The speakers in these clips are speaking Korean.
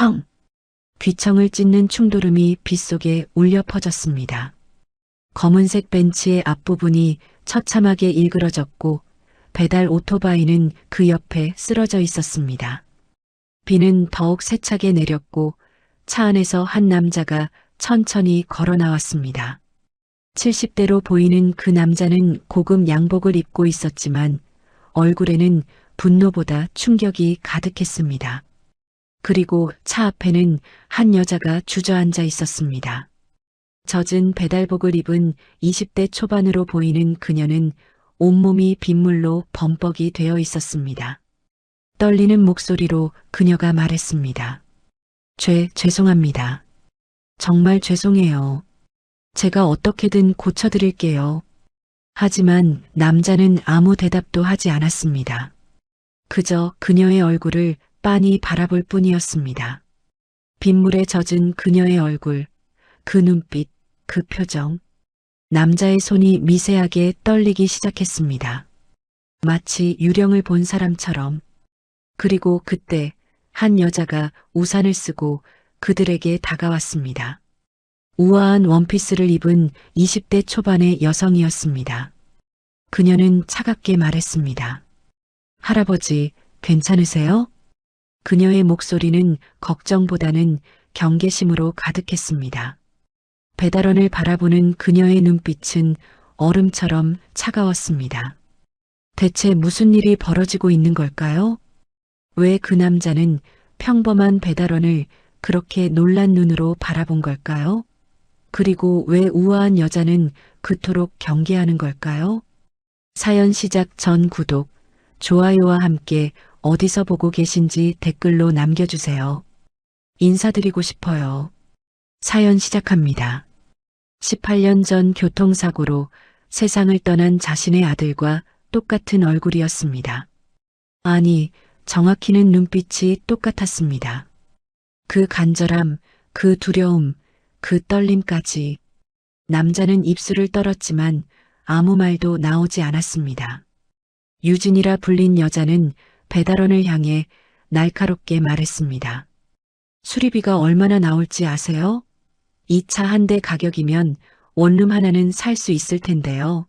쾅! 귀청을 찢는 충돌음이 빗속에 울려 퍼졌습니다. 검은색 벤치의 앞부분이 처참하게 일그러졌고 배달 오토바이는 그 옆에 쓰러져 있었습니다. 비는 더욱 세차게 내렸고 차 안에서 한 남자가 천천히 걸어 나왔습니다. 70대로 보이는 그 남자는 고급 양복을 입고 있었지만 얼굴에는 분노보다 충격이 가득했습니다. 그리고 차 앞에는 한 여자가 주저앉아 있었습니다. 젖은 배달복을 입은 20대 초반으로 보이는 그녀는 온몸이 빗물로 범벅이 되어 있었습니다. 떨리는 목소리로 그녀가 말했습니다. 죄송합니다. 정말 죄송해요. 제가 어떻게든 고쳐드릴게요. 하지만 남자는 아무 대답도 하지 않았습니다. 그저 그녀의 얼굴을 빤히 바라볼 뿐이었습니다. 빗물에 젖은 그녀의 얼굴, 그 눈빛, 그 표정. 남자의 손이 미세하게 떨리기 시작했습니다. 마치 유령을 본 사람처럼. 그리고 그때 한 여자가 우산을 쓰고 그들에게 다가왔습니다. 우아한 원피스를 입은 20대 초반의 여성이었습니다. 그녀는 차갑게 말했습니다. 할아버지, 괜찮으세요? 그녀의 목소리는 걱정보다는 경계심으로 가득했습니다. 배달원을 바라보는 그녀의 눈빛은 얼음처럼 차가웠습니다. 대체 무슨 일이 벌어지고 있는 걸까요? 왜 그 남자는 평범한 배달원을 그렇게 놀란 눈으로 바라본 걸까요? 그리고 왜 우아한 여자는 그토록 경계하는 걸까요? 사연 시작 전 구독, 좋아요와 함께 어디서 보고 계신지 댓글로 남겨주세요. 인사드리고 싶어요. 사연 시작합니다. 18년 전 교통사고로 세상을 떠난 자신의 아들과 똑같은 얼굴이었습니다. 아니, 정확히는 눈빛이 똑같았습니다. 그 간절함, 그 두려움, 그 떨림까지. 남자는 입술을 떨었지만 아무 말도 나오지 않았습니다. 유진이라 불린 여자는 배달원을 향해 날카롭게 말했습니다. 수리비가 얼마나 나올지 아세요? 이 차 한 대 가격이면 원룸 하나는 살 수 있을 텐데요.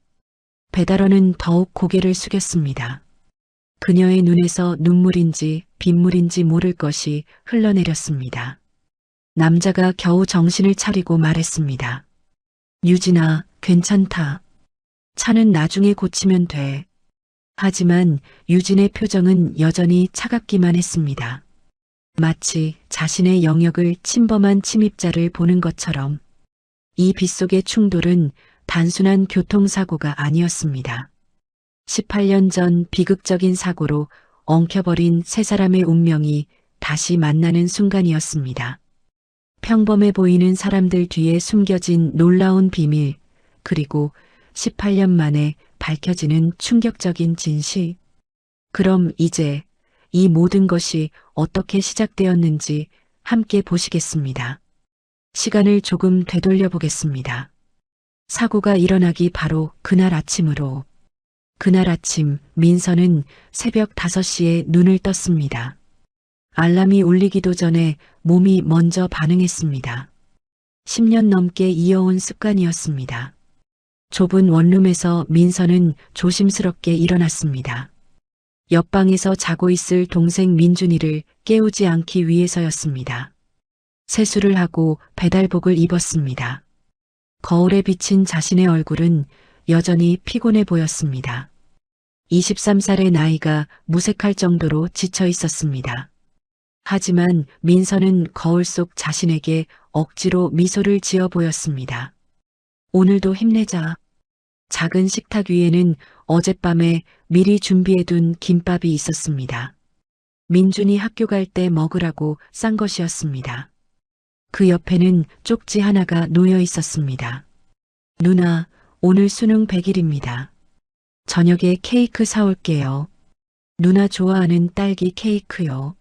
배달원은 더욱 고개를 숙였습니다. 그녀의 눈에서 눈물인지 빗물인지 모를 것이 흘러내렸습니다. 남자가 겨우 정신을 차리고 말했습니다. 유진아, 괜찮다. 차는 나중에 고치면 돼. 하지만 유진의 표정은 여전히 차갑기만 했습니다. 마치 자신의 영역을 침범한 침입자를 보는 것처럼. 이 빗속의 충돌은 단순한 교통사고가 아니었습니다. 18년 전 비극적인 사고로 엉켜버린 세 사람의 운명이 다시 만나는 순간이었습니다. 평범해 보이는 사람들 뒤에 숨겨진 놀라운 비밀, 그리고 18년 만에 밝혀지는 충격적인 진실. 그럼 이제 이 모든 것이 어떻게 시작되었는지 함께 보시겠습니다. 시간을 조금 되돌려 보겠습니다. 사고가 일어나기 바로 그날 아침으로. 그날 아침 민서는 새벽 5시에 눈을 떴습니다. 알람이 울리기도 전에 몸이 먼저 반응했습니다. 10년 넘게 이어온 습관이었습니다. 좁은 원룸에서 민서는 조심스럽게 일어났습니다. 옆방에서 자고 있을 동생 민준이를 깨우지 않기 위해서였습니다. 세수를 하고 배달복을 입었습니다. 거울에 비친 자신의 얼굴은 여전히 피곤해 보였습니다. 23살의 나이가 무색할 정도로 지쳐 있었습니다. 하지만 민서는 거울 속 자신에게 억지로 미소를 지어 보였습니다. 오늘도 힘내자. 작은 식탁 위에는 어젯밤에 미리 준비해둔 김밥이 있었습니다. 민준이 학교 갈 때 먹으라고 싼 것이었습니다. 그 옆에는 쪽지 하나가 놓여 있었습니다. 누나, 오늘 수능 100일입니다. 저녁에 케이크 사올게요. 누나 좋아하는 딸기 케이크요.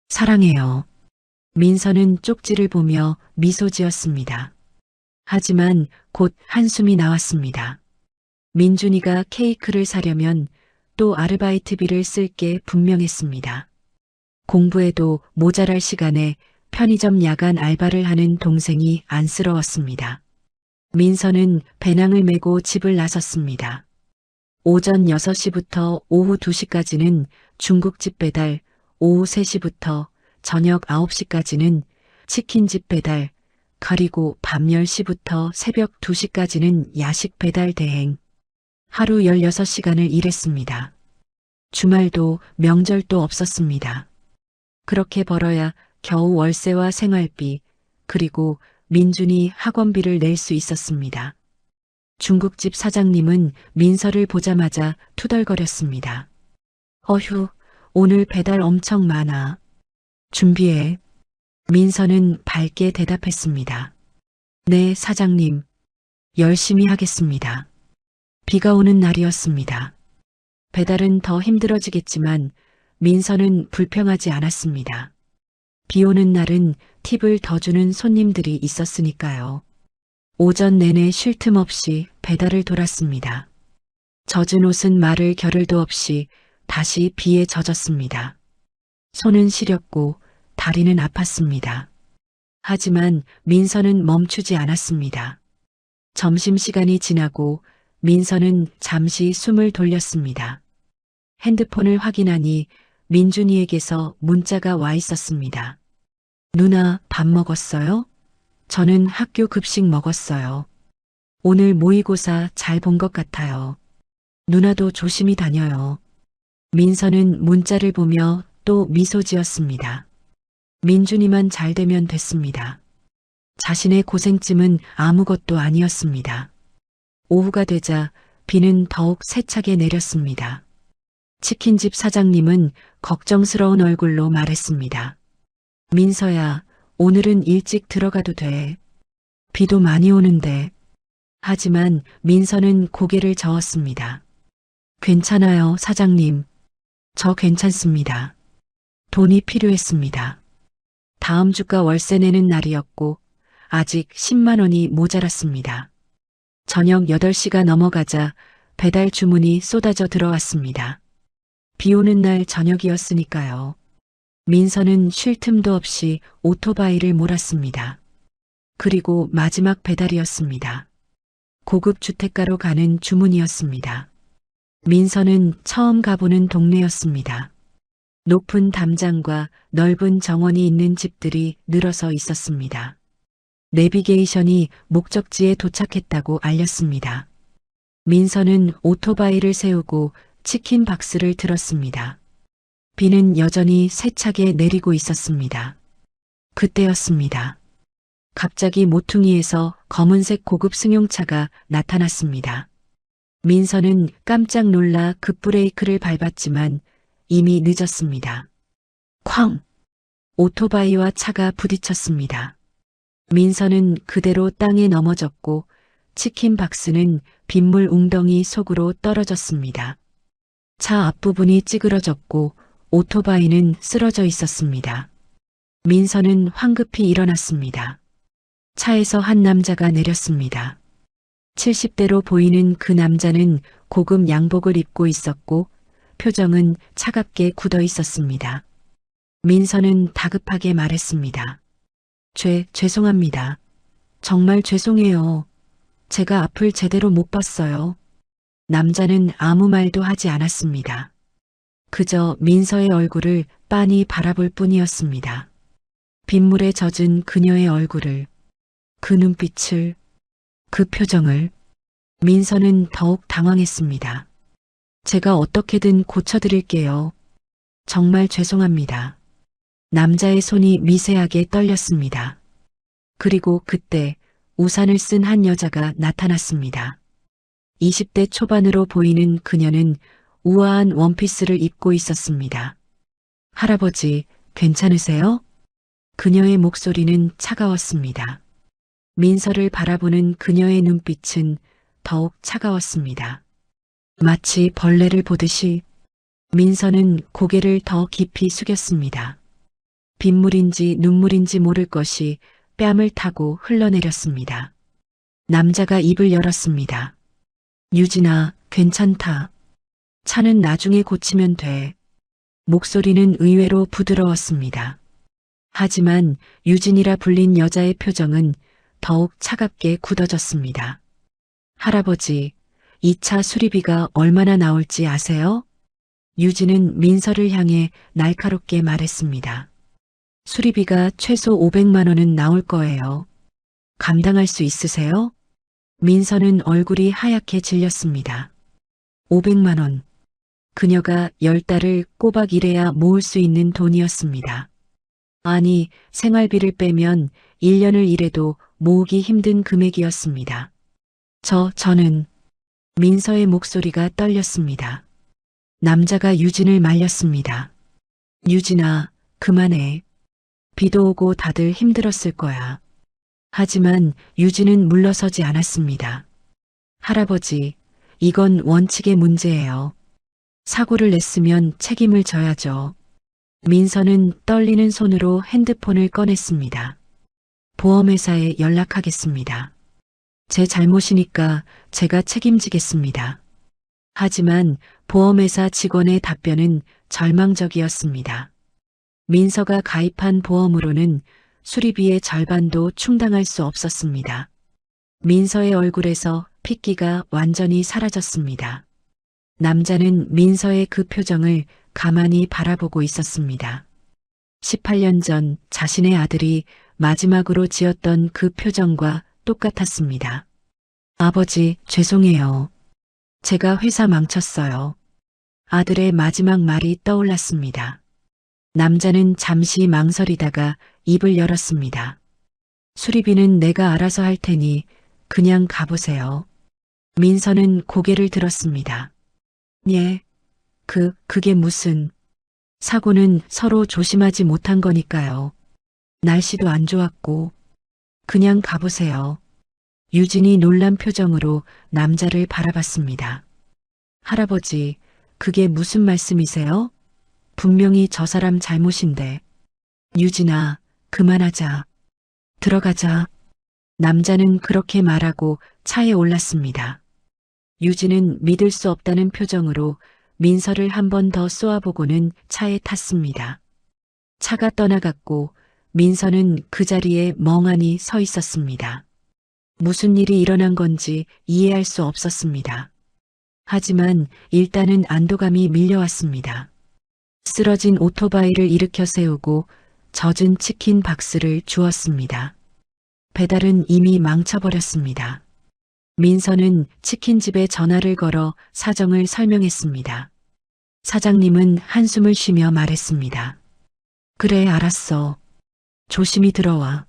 사랑해요. 민서는 쪽지를 보며 미소 지었습니다. 하지만 곧 한숨이 나왔습니다. 민준이가 케이크를 사려면 또 아르바이트비를 쓸 게 분명했습니다. 공부에도 모자랄 시간에 편의점 야간 알바를 하는 동생이 안쓰러웠습니다. 민서는 배낭을 메고 집을 나섰습니다. 오전 6시부터 오후 2시까지는 중국집 배달, 오후 3시부터 저녁 9시까지는 치킨집 배달, 그리고 밤 10시부터 새벽 2시까지는 야식 배달 대행. 하루 16시간을 일했습니다. 주말도 명절도 없었습니다. 그렇게 벌어야 겨우 월세와 생활비, 그리고 민준이 학원비를 낼 수 있었습니다. 중국집 사장님은 민서를 보자마자 투덜거렸습니다. 어휴, 오늘 배달 엄청 많아. 준비해. 민서는 밝게 대답했습니다. 네, 사장님. 열심히 하겠습니다. 비가 오는 날이었습니다. 배달은 더 힘들어지겠지만 민서는 불평하지 않았습니다. 비 오는 날은 팁을 더 주는 손님들이 있었으니까요. 오전 내내 쉴 틈 없이 배달을 돌았습니다. 젖은 옷은 마를 겨를도 없이 다시 비에 젖었습니다. 손은 시렸고 다리는 아팠습니다. 하지만 민서는 멈추지 않았습니다. 점심시간이 지나고 민서는 잠시 숨을 돌렸습니다. 핸드폰을 확인하니 민준이에게서 문자가 와 있었습니다. 누나, 밥 먹었어요? 저는 학교 급식 먹었어요. 오늘 모의고사 잘 본 것 같아요. 누나도 조심히 다녀요. 민서는 문자를 보며 또 미소 지었습니다. 민준이만 잘 되면 됐습니다. 자신의 고생쯤은 아무것도 아니었습니다. 오후가 되자 비는 더욱 세차게 내렸습니다. 치킨집 사장님은 걱정스러운 얼굴로 말했습니다. 민서야, 오늘은 일찍 들어가도 돼. 비도 많이 오는데. 하지만 민서는 고개를 저었습니다. 괜찮아요, 사장님. 저 괜찮습니다. 돈이 필요했습니다. 다음 주가 월세 내는 날이었고 아직 10만 원이 모자랐습니다. 저녁 8시가 넘어가자 배달 주문이 쏟아져 들어왔습니다. 비 오는 날 저녁이었으니까요. 민서는 쉴 틈도 없이 오토바이를 몰았습니다. 그리고 마지막 배달이었습니다. 고급 주택가로 가는 주문이었습니다. 민서는 처음 가보는 동네였습니다. 높은 담장과 넓은 정원이 있는 집들이 늘어서 있었습니다. 내비게이션이 목적지에 도착했다고 알렸습니다. 민서는 오토바이를 세우고 치킨 박스를 들었습니다. 비는 여전히 세차게 내리고 있었습니다. 그때였습니다. 갑자기 모퉁이에서 검은색 고급 승용차가 나타났습니다. 민서는 깜짝 놀라 급브레이크를 밟았지만 이미 늦었습니다. 쾅! 오토바이와 차가 부딪혔습니다. 민서는 그대로 땅에 넘어졌고 치킨 박스는 빗물 웅덩이 속으로 떨어졌습니다. 차 앞부분이 찌그러졌고 오토바이는 쓰러져 있었습니다. 민서는 황급히 일어났습니다. 차에서 한 남자가 내렸습니다. 70대로 보이는 그 남자는 고급 양복을 입고 있었고 표정은 차갑게 굳어 있었습니다. 민서는 다급하게 말했습니다. 죄송합니다. 정말 죄송해요. 제가 앞을 제대로 못 봤어요. 남자는 아무 말도 하지 않았습니다. 그저 민서의 얼굴을 빤히 바라볼 뿐이었습니다. 빗물에 젖은 그녀의 얼굴을, 그 눈빛을, 그 표정을. 민서는 더욱 당황했습니다. 제가 어떻게든 고쳐드릴게요. 정말 죄송합니다. 남자의 손이 미세하게 떨렸습니다. 그리고 그때 우산을 쓴 한 여자가 나타났습니다. 20대 초반으로 보이는 그녀는 우아한 원피스를 입고 있었습니다. 할아버지, 괜찮으세요? 그녀의 목소리는 차가웠습니다. 민서를 바라보는 그녀의 눈빛은 더욱 차가웠습니다. 마치 벌레를 보듯이. 민서는 고개를 더 깊이 숙였습니다. 빗물인지 눈물인지 모를 것이 뺨을 타고 흘러내렸습니다. 남자가 입을 열었습니다. 유진아, 괜찮다. 차는 나중에 고치면 돼. 목소리는 의외로 부드러웠습니다. 하지만 유진이라 불린 여자의 표정은 더욱 차갑게 굳어졌습니다. 할아버지, 2차 수리비가 얼마나 나올지 아세요? 유진은 민서를 향해 날카롭게 말했습니다. 수리비가 최소 500만 원은 나올 거예요. 감당할 수 있으세요? 민서는 얼굴이 하얗게 질렸습니다. 500만 원. 그녀가 10달을 꼬박 일해야 모을 수 있는 돈이었습니다. 아니, 생활비를 빼면 1년을 일해도 모으기 힘든 금액이었습니다. 저는 민서의 목소리가 떨렸습니다. 남자가 유진을 말렸습니다. 유진아, 그만해. 비도 오고 다들 힘들었을 거야. 하지만 유진은 물러서지 않았습니다. 할아버지, 이건 원칙의 문제예요. 사고를 냈으면 책임을 져야죠. 민서는 떨리는 손으로 핸드폰을 꺼냈습니다. 보험회사에 연락하겠습니다. 제 잘못이니까 제가 책임지겠습니다. 하지만 보험회사 직원의 답변은 절망적이었습니다. 민서가 가입한 보험으로는 수리비의 절반도 충당할 수 없었습니다. 민서의 얼굴에서 핏기가 완전히 사라졌습니다. 남자는 민서의 그 표정을 가만히 바라보고 있었습니다. 18년 전 자신의 아들이 마지막으로 지었던 그 표정과 똑같았습니다. 아버지, 죄송해요. 제가 회사 망쳤어요. 아들의 마지막 말이 떠올랐습니다. 남자는 잠시 망설이다가 입을 열었습니다. 수리비는 내가 알아서 할 테니 그냥 가보세요. 민서는 고개를 들었습니다. 예, 그게 무슨. 사고는 서로 조심하지 못한 거니까요. 날씨도 안 좋았고. 그냥 가보세요. 유진이 놀란 표정으로 남자를 바라봤습니다. 할아버지, 그게 무슨 말씀이세요? 분명히 저 사람 잘못인데. 유진아, 그만하자. 들어가자. 남자는 그렇게 말하고 차에 올랐습니다. 유진은 믿을 수 없다는 표정으로 민서를 한 번 더 쏘아보고는 차에 탔습니다. 차가 떠나갔고 민서는 그 자리에 멍하니 서 있었습니다. 무슨 일이 일어난 건지 이해할 수 없었습니다. 하지만 일단은 안도감이 밀려왔습니다. 쓰러진 오토바이를 일으켜 세우고 젖은 치킨 박스를 주었습니다. 배달은 이미 망쳐버렸습니다. 민서는 치킨집에 전화를 걸어 사정을 설명했습니다. 사장님은 한숨을 쉬며 말했습니다. 그래, 알았어. 조심히 들어와.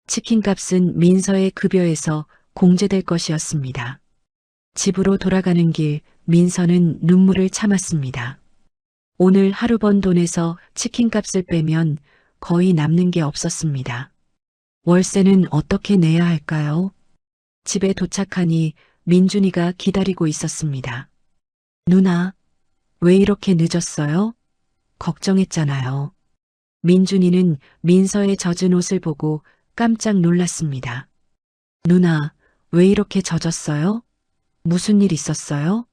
치킨값은 민서의 급여에서 공제될 것이었습니다. 집으로 돌아가는 길 민서는 눈물을 참았습니다. 오늘 하루 번 돈에서 치킨값을 빼면 거의 남는 게 없었습니다. 월세는 어떻게 내야 할까요? 집에 도착하니 민준이가 기다리고 있었습니다. 누나, 왜 이렇게 늦었어요? 걱정했잖아요. 민준이는 민서의 젖은 옷을 보고 깜짝 놀랐습니다. 누나, 왜 이렇게 젖었어요? 무슨 일 있었어요?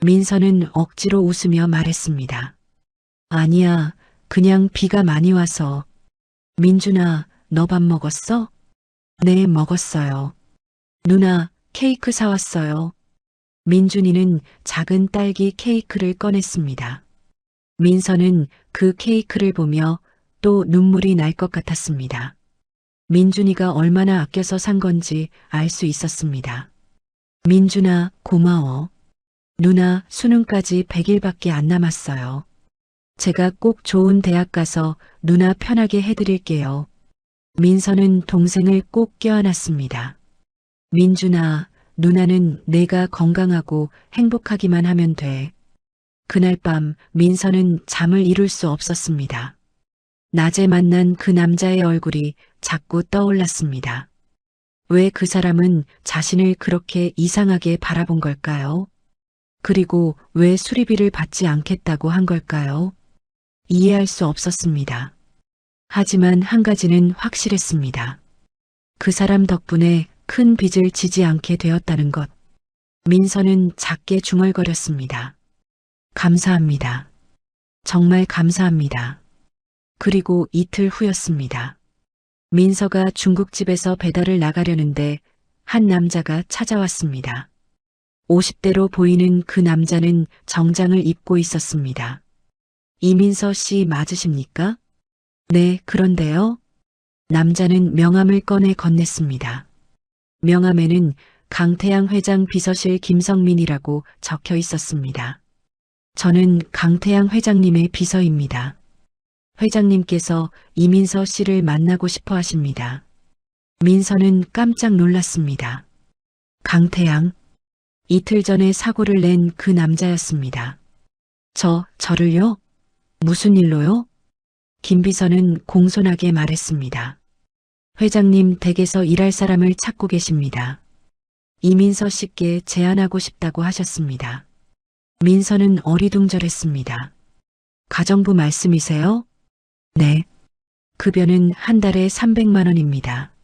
민서는 억지로 웃으며 말했습니다. 아니야, 그냥 비가 많이 와서. 민준아, 너 밥 먹었어? 네, 먹었어요. 누나, 케이크 사왔어요. 민준이는 작은 딸기 케이크를 꺼냈습니다. 민서는 그 케이크를 보며 또 눈물이 날 것 같았습니다. 민준이가 얼마나 아껴서 산 건지 알 수 있었습니다. 민준아, 고마워. 누나, 수능까지 100일밖에 안 남았어요. 제가 꼭 좋은 대학 가서 누나 편하게 해드릴게요. 민서는 동생을 꼭 껴안았습니다. 민준아, 누나는 내가 건강하고 행복하기만 하면 돼. 그날 밤 민서는 잠을 이룰 수 없었습니다. 낮에 만난 그 남자의 얼굴이 자꾸 떠올랐습니다. 왜 그 사람은 자신을 그렇게 이상하게 바라본 걸까요? 그리고 왜 수리비를 받지 않겠다고 한 걸까요? 이해할 수 없었습니다. 하지만 한 가지는 확실했습니다. 그 사람 덕분에 큰 빚을 지지 않게 되었다는 것. 민서는 작게 중얼거렸습니다. 감사합니다. 정말 감사합니다. 그리고 이틀 후였습니다. 민서가 중국집에서 배달을 나가려는데 한 남자가 찾아왔습니다. 50대로 보이는 그 남자는 정장을 입고 있었습니다. 이민서 씨 맞으십니까? 네, 그런데요. 남자는 명함을 꺼내 건넸습니다. 명함에는 강태양 회장 비서실 김성민이라고 적혀 있었습니다. 저는 강태양 회장님의 비서입니다. 회장님께서 이민서 씨를 만나고 싶어 하십니다. 민서는 깜짝 놀랐습니다. 강태양. 이틀 전에 사고를 낸 그 남자였습니다. 저를요? 무슨 일로요? 김 비서는 공손하게 말했습니다. 회장님 댁에서 일할 사람을 찾고 계십니다. 이민서 씨께 제안하고 싶다고 하셨습니다. 민서는 어리둥절했습니다. 가정부 말씀이세요? 네. 급여는 한 달에 300만 원입니다.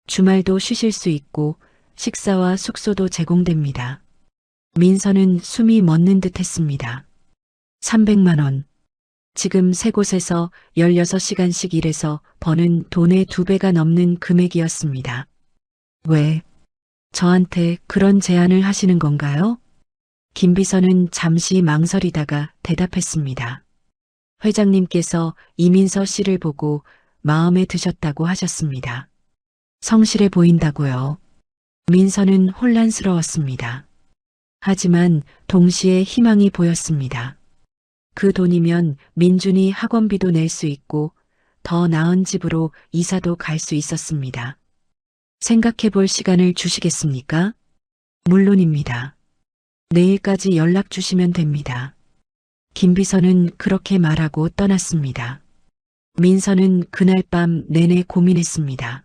주말도 쉬실 수 있고 식사와 숙소도 제공됩니다. 민서는 숨이 멎는 듯 했습니다. 300만 원. 지금 세 곳에서 16시간씩 일해서 버는 돈의 2배가 넘는 금액이었습니다. 왜 저한테 그런 제안을 하시는 건가요? 김 비서는 잠시 망설이다가 대답했습니다. 회장님께서 이민서 씨를 보고 마음에 드셨다고 하셨습니다. 성실해 보인다고요. 민서는 혼란스러웠습니다. 하지만 동시에 희망이 보였습니다. 그 돈이면 민준이 학원비도 낼 수 있고 더 나은 집으로 이사도 갈 수 있었습니다. 생각해 볼 시간을 주시겠습니까? 물론입니다. 내일까지 연락 주시면 됩니다. 김 비서는 그렇게 말하고 떠났습니다. 민서는 그날 밤 내내 고민했습니다.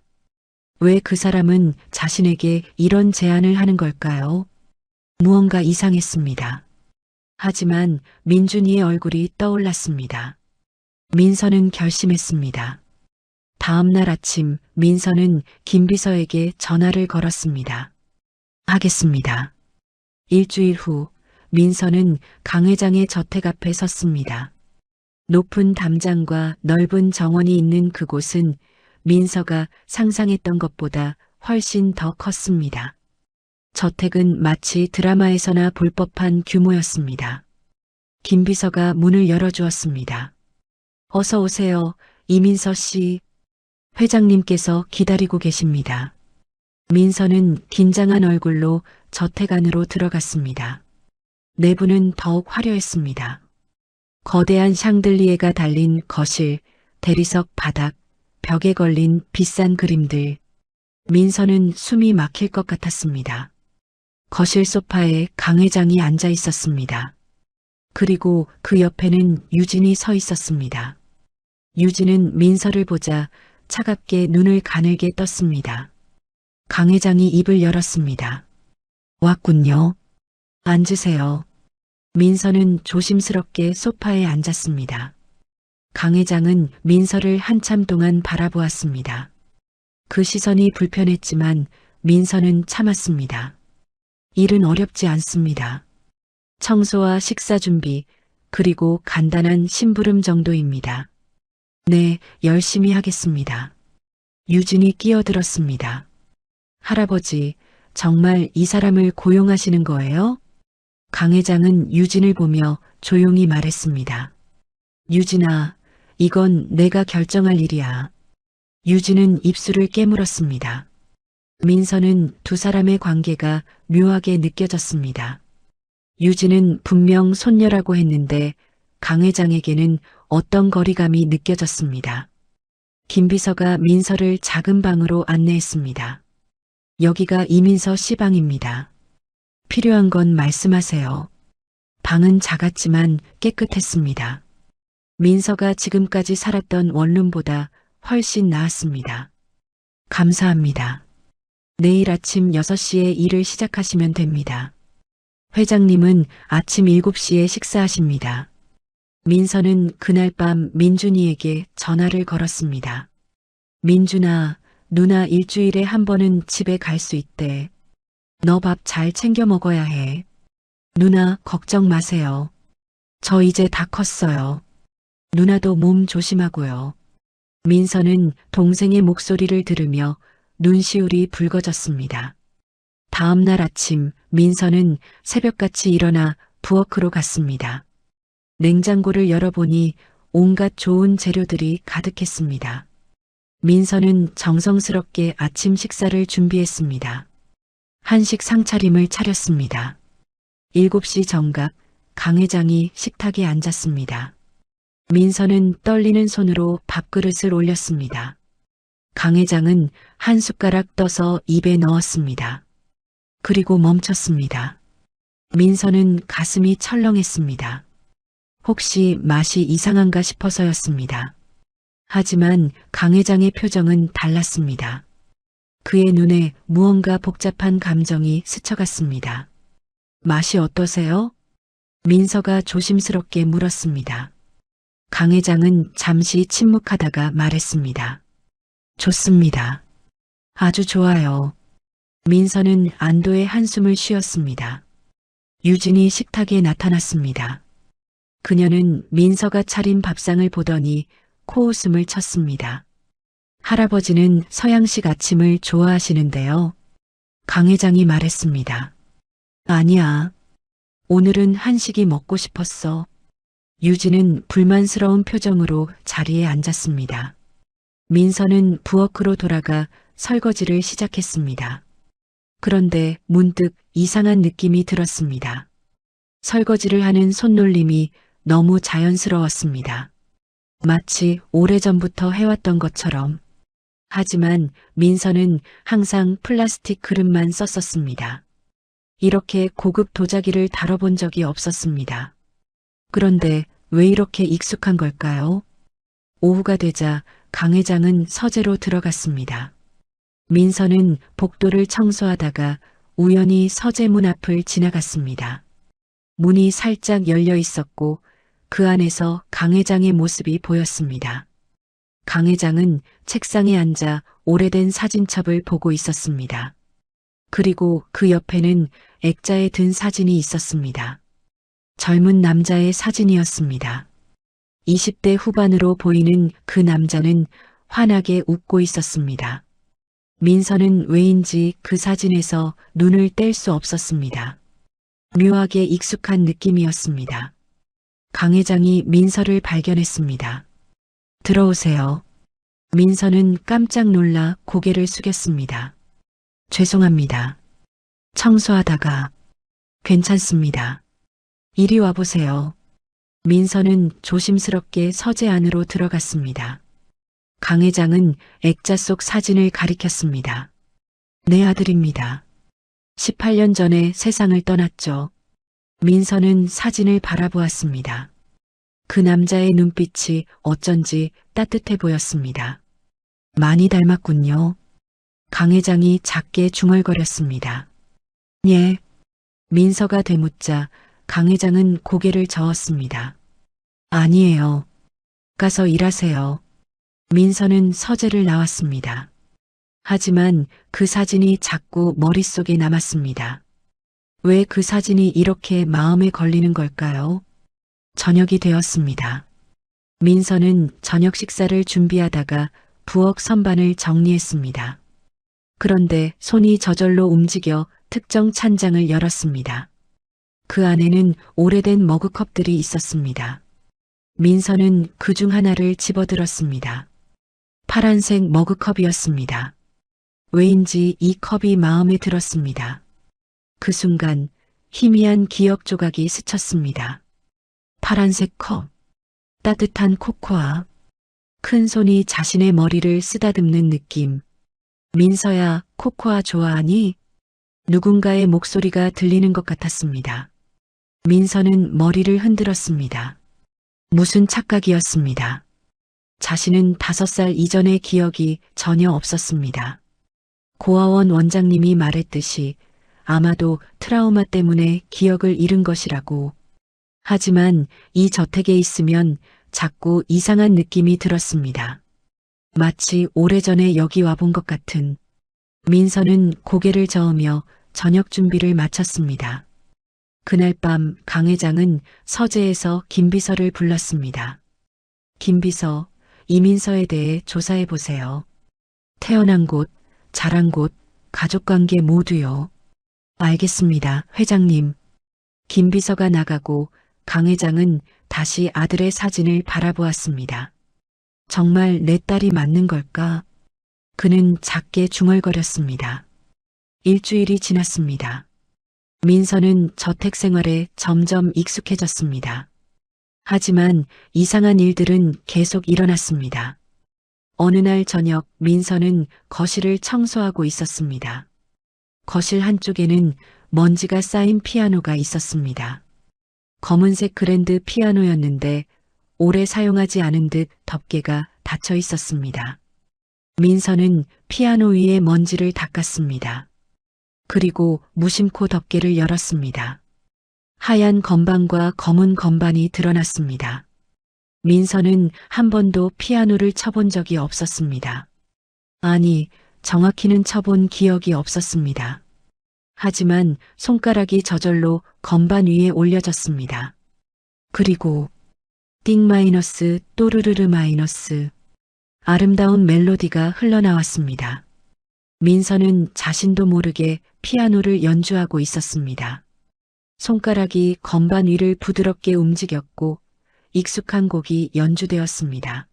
왜 그 사람은 자신에게 이런 제안을 하는 걸까요? 무언가 이상했습니다. 하지만 민준이의 얼굴이 떠올랐습니다. 민서는 결심했습니다. 다음 날 아침 민서는 김 비서에게 전화를 걸었습니다. 하겠습니다. 일주일 후 민서는 강 회장의 저택 앞에 섰습니다. 높은 담장과 넓은 정원이 있는 그곳은 민서가 상상했던 것보다 훨씬 더 컸습니다. 저택은 마치 드라마에서나 볼 법한 규모였습니다. 김 비서가 문을 열어주었습니다. 어서 오세요, 이민서 씨. 회장님께서 기다리고 계십니다. 민서는 긴장한 얼굴로 저택 안으로 들어갔습니다. 내부는 더욱 화려했습니다. 거대한 샹들리에가 달린 거실, 대리석 바닥, 벽에 걸린 비싼 그림들. 민서는 숨이 막힐 것 같았습니다. 거실 소파에 강 회장이 앉아 있었습니다. 그리고 그 옆에는 유진이 서 있었습니다. 유진은 민서를 보자 차갑게 눈을 가늘게 떴습니다. 강 회장이 입을 열었습니다. 왔군요. 앉으세요. 민서는 조심스럽게 소파에 앉았습니다. 강 회장은 민서를 한참 동안 바라보았습니다. 그 시선이 불편했지만 민서는 참았습니다. 일은 어렵지 않습니다. 청소와 식사 준비, 그리고 간단한 심부름 정도입니다. 네, 열심히 하겠습니다. 유진이 끼어들었습니다. 할아버지, 정말 이 사람을 고용하시는 거예요? 강 회장은 유진을 보며 조용히 말했습니다. 유진아, 이건 내가 결정할 일이야. 유진은 입술을 깨물었습니다. 민서는 두 사람의 관계가 묘하게 느껴졌습니다. 유진은 분명 손녀라고 했는데 강 회장에게는 어떤 거리감이 느껴졌습니다. 김 비서가 민서를 작은 방으로 안내했습니다. 여기가 이민서 씨 방입니다. 필요한 건 말씀하세요. 방은 작았지만 깨끗했습니다. 민서가 지금까지 살았던 원룸보다 훨씬 나았습니다. 감사합니다. 내일 아침 6시에 일을 시작하시면 됩니다. 회장님은 아침 7시에 식사하십니다. 민서는 그날 밤 민준이에게 전화를 걸었습니다. 민준아, 누나 일주일에 한 번은 집에 갈 수 있대. 너 밥 잘 챙겨 먹어야 해. 누나 걱정 마세요. 저 이제 다 컸어요. 누나도 몸 조심하고요. 민서는 동생의 목소리를 들으며 눈시울이 붉어졌습니다. 다음 날 아침 민서는 새벽같이 일어나 부엌으로 갔습니다. 냉장고를 열어보니 온갖 좋은 재료들이 가득했습니다. 민서는 정성스럽게 아침 식사를 준비했습니다. 한식 상차림을 차렸습니다. 7시 정각 강 회장이 식탁에 앉았습니다. 민서는 떨리는 손으로 밥그릇을 올렸습니다. 강 회장은 한 숟가락 떠서 입에 넣었습니다. 그리고 멈췄습니다. 민서는 가슴이 철렁했습니다. 혹시 맛이 이상한가 싶어서였습니다. 하지만 강 회장의 표정은 달랐습니다. 그의 눈에 무언가 복잡한 감정이 스쳐갔습니다. 맛이 어떠세요? 민서가 조심스럽게 물었습니다. 강 회장은 잠시 침묵하다가 말했습니다. 좋습니다. 아주 좋아요. 민서는 안도의 한숨을 쉬었습니다. 유진이 식탁에 나타났습니다. 그녀는 민서가 차린 밥상을 보더니 코웃음을 쳤습니다. 할아버지는 서양식 아침을 좋아하시는데요. 강 회장이 말했습니다. 아니야. 오늘은 한식이 먹고 싶었어. 유진은 불만스러운 표정으로 자리에 앉았습니다. 민서는 부엌으로 돌아가 설거지를 시작했습니다. 그런데 문득 이상한 느낌이 들었습니다. 설거지를 하는 손놀림이 너무 자연스러웠습니다. 마치 오래전부터 해왔던 것처럼. 하지만 민서는 항상 플라스틱 그릇만 썼었습니다. 이렇게 고급 도자기를 다뤄본 적이 없었습니다. 그런데 왜 이렇게 익숙한 걸까요? 오후가 되자 강 회장은 서재로 들어갔습니다. 민서는 복도를 청소하다가 우연히 서재 문 앞을 지나갔습니다. 문이 살짝 열려 있었고 그 안에서 강 회장의 모습이 보였습니다. 강 회장은 책상에 앉아 오래된 사진첩을 보고 있었습니다. 그리고 그 옆에는 액자에 든 사진이 있었습니다. 젊은 남자의 사진이었습니다. 20대 후반으로 보이는 그 남자는 환하게 웃고 있었습니다. 민서는 왜인지 그 사진에서 눈을 뗄 수 없었습니다. 묘하게 익숙한 느낌이었습니다. 강 회장이 민서를 발견했습니다. 들어오세요. 민서는 깜짝 놀라 고개를 숙였습니다. 죄송합니다. 청소하다가. 괜찮습니다. 이리 와보세요. 민서는 조심스럽게 서재 안으로 들어갔습니다. 강 회장은 액자 속 사진을 가리켰습니다. 내 아들입니다. 18년 전에 세상을 떠났죠. 민서는 사진을 바라보았습니다. 그 남자의 눈빛이 어쩐지 따뜻해 보였습니다. 많이 닮았군요. 강 회장이 작게 중얼거렸습니다. 예. 민서가 되묻자 강 회장은 고개를 저었습니다. 아니에요. 가서 일하세요. 민서는 서재를 나왔습니다. 하지만 그 사진이 자꾸 머릿속에 남았습니다. 왜 그 사진이 이렇게 마음에 걸리는 걸까요? 저녁이 되었습니다. 민서는 저녁 식사를 준비하다가 부엌 선반을 정리했습니다. 그런데 손이 저절로 움직여 특정 찬장을 열었습니다. 그 안에는 오래된 머그컵들이 있었습니다. 민서는 그 중 하나를 집어들었습니다. 파란색 머그컵이었습니다. 왜인지 이 컵이 마음에 들었습니다. 그 순간 희미한 기억 조각이 스쳤습니다. 파란색 컵, 따뜻한 코코아, 큰 손이 자신의 머리를 쓰다듬는 느낌. 민서야, 코코아 좋아하니? 누군가의 목소리가 들리는 것 같았습니다. 민서는 머리를 흔들었습니다. 무슨 착각이었습니다. 자신은 5살 이전의 기억이 전혀 없었습니다. 고아원 원장님이 말했듯이 아마도 트라우마 때문에 기억을 잃은 것이라고. 하지만 이 저택에 있으면 자꾸 이상한 느낌이 들었습니다. 마치 오래전에 여기 와본 것 같은. 민서는 고개를 저으며 저녁 준비를 마쳤습니다. 그날 밤 강 회장은 서재에서 김비서를 불렀습니다. 김비서, 이민서에 대해 조사해 보세요. 태어난 곳, 자란 곳, 가족관계 모두요. 알겠습니다, 회장님. 김비서가 나가고 강 회장은 다시 아들의 사진을 바라보았습니다. 정말 내 딸이 맞는 걸까? 그는 작게 중얼거렸습니다. 일주일이 지났습니다. 민서는 저택 생활에 점점 익숙해졌습니다. 하지만 이상한 일들은 계속 일어났습니다. 어느 날 저녁 민서는 거실을 청소하고 있었습니다. 거실 한쪽에는 먼지가 쌓인 피아노가 있었습니다. 검은색 그랜드 피아노였는데 오래 사용하지 않은 듯 덮개가 닫혀 있었습니다. 민서는 피아노 위에 먼지를 닦았습니다. 그리고 무심코 덮개를 열었습니다. 하얀 건반과 검은 건반이 드러났습니다. 민서는 한 번도 피아노를 쳐본 적이 없었습니다. 아니, 정확히는 쳐본 기억이 없었습니다. 하지만 손가락이 저절로 건반 위에 올려졌습니다. 그리고 띵 마이너스 또르르르 마이너스 아름다운 멜로디가 흘러나왔습니다. 민서는 자신도 모르게 피아노를 연주하고 있었습니다. 손가락이 건반 위를 부드럽게 움직였고 익숙한 곡이 연주되었습니다.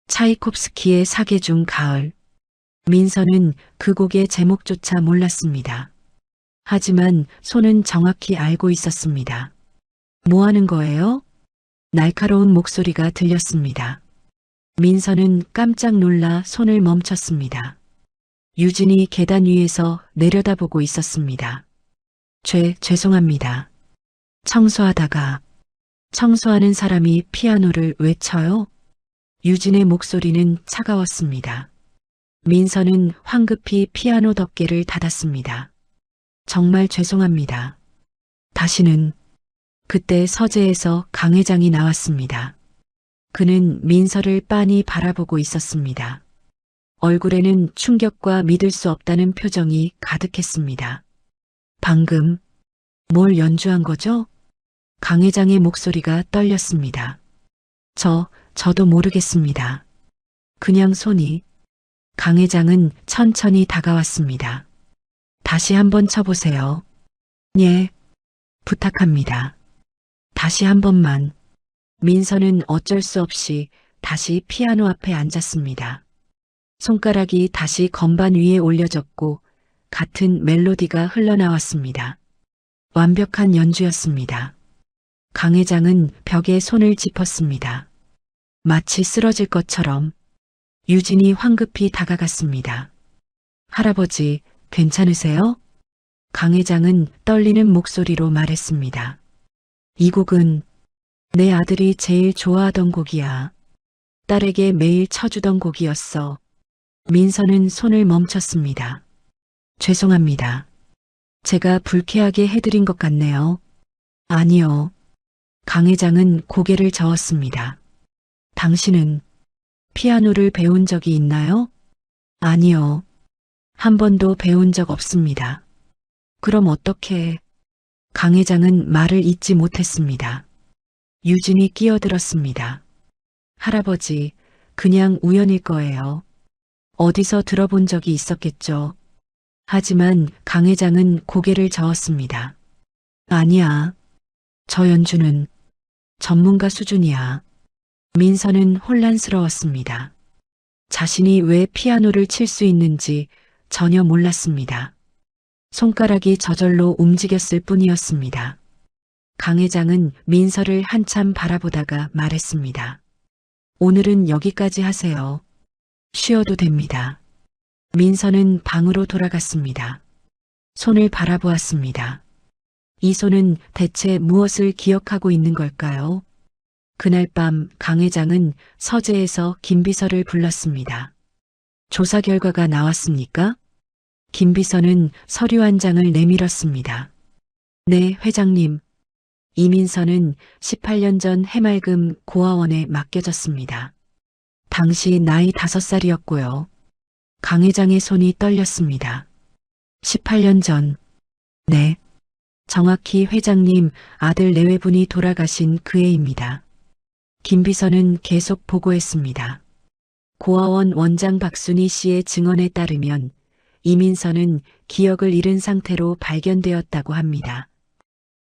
차이콥스키의 사계 중 가을. 민서는 그 곡의 제목조차 몰랐습니다. 하지만 손은 정확히 알고 있었습니다. 뭐 하는 거예요? 날카로운 목소리가 들렸습니다. 민서는 깜짝 놀라 손을 멈췄습니다. 유진이 계단 위에서 내려다보고 있었습니다. 죄송합니다. 청소하는 사람이 피아노를 왜 쳐요? 유진의 목소리는 차가웠습니다. 민서는 황급히 피아노 덮개를 닫았습니다. 정말 죄송합니다. 다시는. 그때 서재에서 강 회장이 나왔습니다. 그는 민서를 빤히 바라보고 있었습니다. 얼굴에는 충격과 믿을 수 없다는 표정이 가득했습니다. 방금 뭘 연주한 거죠? 강 회장의 목소리가 떨렸습니다. 저도 모르겠습니다. 그냥 손이. 강 회장은 천천히 다가왔습니다. 다시 한번 쳐보세요. 예, 부탁합니다. 다시 한 번만. 민서는 어쩔 수 없이 다시 피아노 앞에 앉았습니다. 손가락이 다시 건반 위에 올려졌고 같은 멜로디가 흘러나왔습니다. 완벽한 연주였습니다. 강 회장은 벽에 손을 짚었습니다. 마치 쓰러질 것처럼. 유진이 황급히 다가갔습니다. 할아버지, 괜찮으세요? 강 회장은 떨리는 목소리로 말했습니다. 이 곡은 내 아들이 제일 좋아하던 곡이야. 딸에게 매일 쳐주던 곡이었어. 민서는 손을 멈췄습니다. 죄송합니다. 제가 불쾌하게 해드린 것 같네요. 아니요. 강 회장은 고개를 저었습니다. 당신은 피아노를 배운 적이 있나요? 아니요. 한 번도 배운 적 없습니다. 그럼 어떻게? 강 회장은 말을 잇지 못했습니다. 유진이 끼어들었습니다. 할아버지, 그냥 우연일 거예요. 어디서 들어본 적이 있었겠죠. 하지만 강 회장은 고개를 저었습니다. 아니야. 저 연주는 전문가 수준이야. 민서는 혼란스러웠습니다. 자신이 왜 피아노를 칠 수 있는지 전혀 몰랐습니다. 손가락이 저절로 움직였을 뿐이었습니다. 강 회장은 민서를 한참 바라보다가 말했습니다. 오늘은 여기까지 하세요. 쉬어도 됩니다. 민서는 방으로 돌아갔습니다. 손을 바라보았습니다. 이 손은 대체 무엇을 기억하고 있는 걸까요? 그날 밤 강 회장은 서재에서 김비서를 불렀습니다. 조사 결과가 나왔습니까? 김비서는 서류 한 장을 내밀었습니다. 네, 회장님. 이민서는 18년 전 해맑음 고아원에 맡겨졌습니다. 당시 나이 5살이었고요. 강 회장의 손이 떨렸습니다. 18년 전. 네. 정확히 회장님 아들 내외분이 돌아가신 그 해입니다. 김 비서는 계속 보고했습니다. 고아원 원장 박순희 씨의 증언에 따르면 이민서는 기억을 잃은 상태로 발견되었다고 합니다.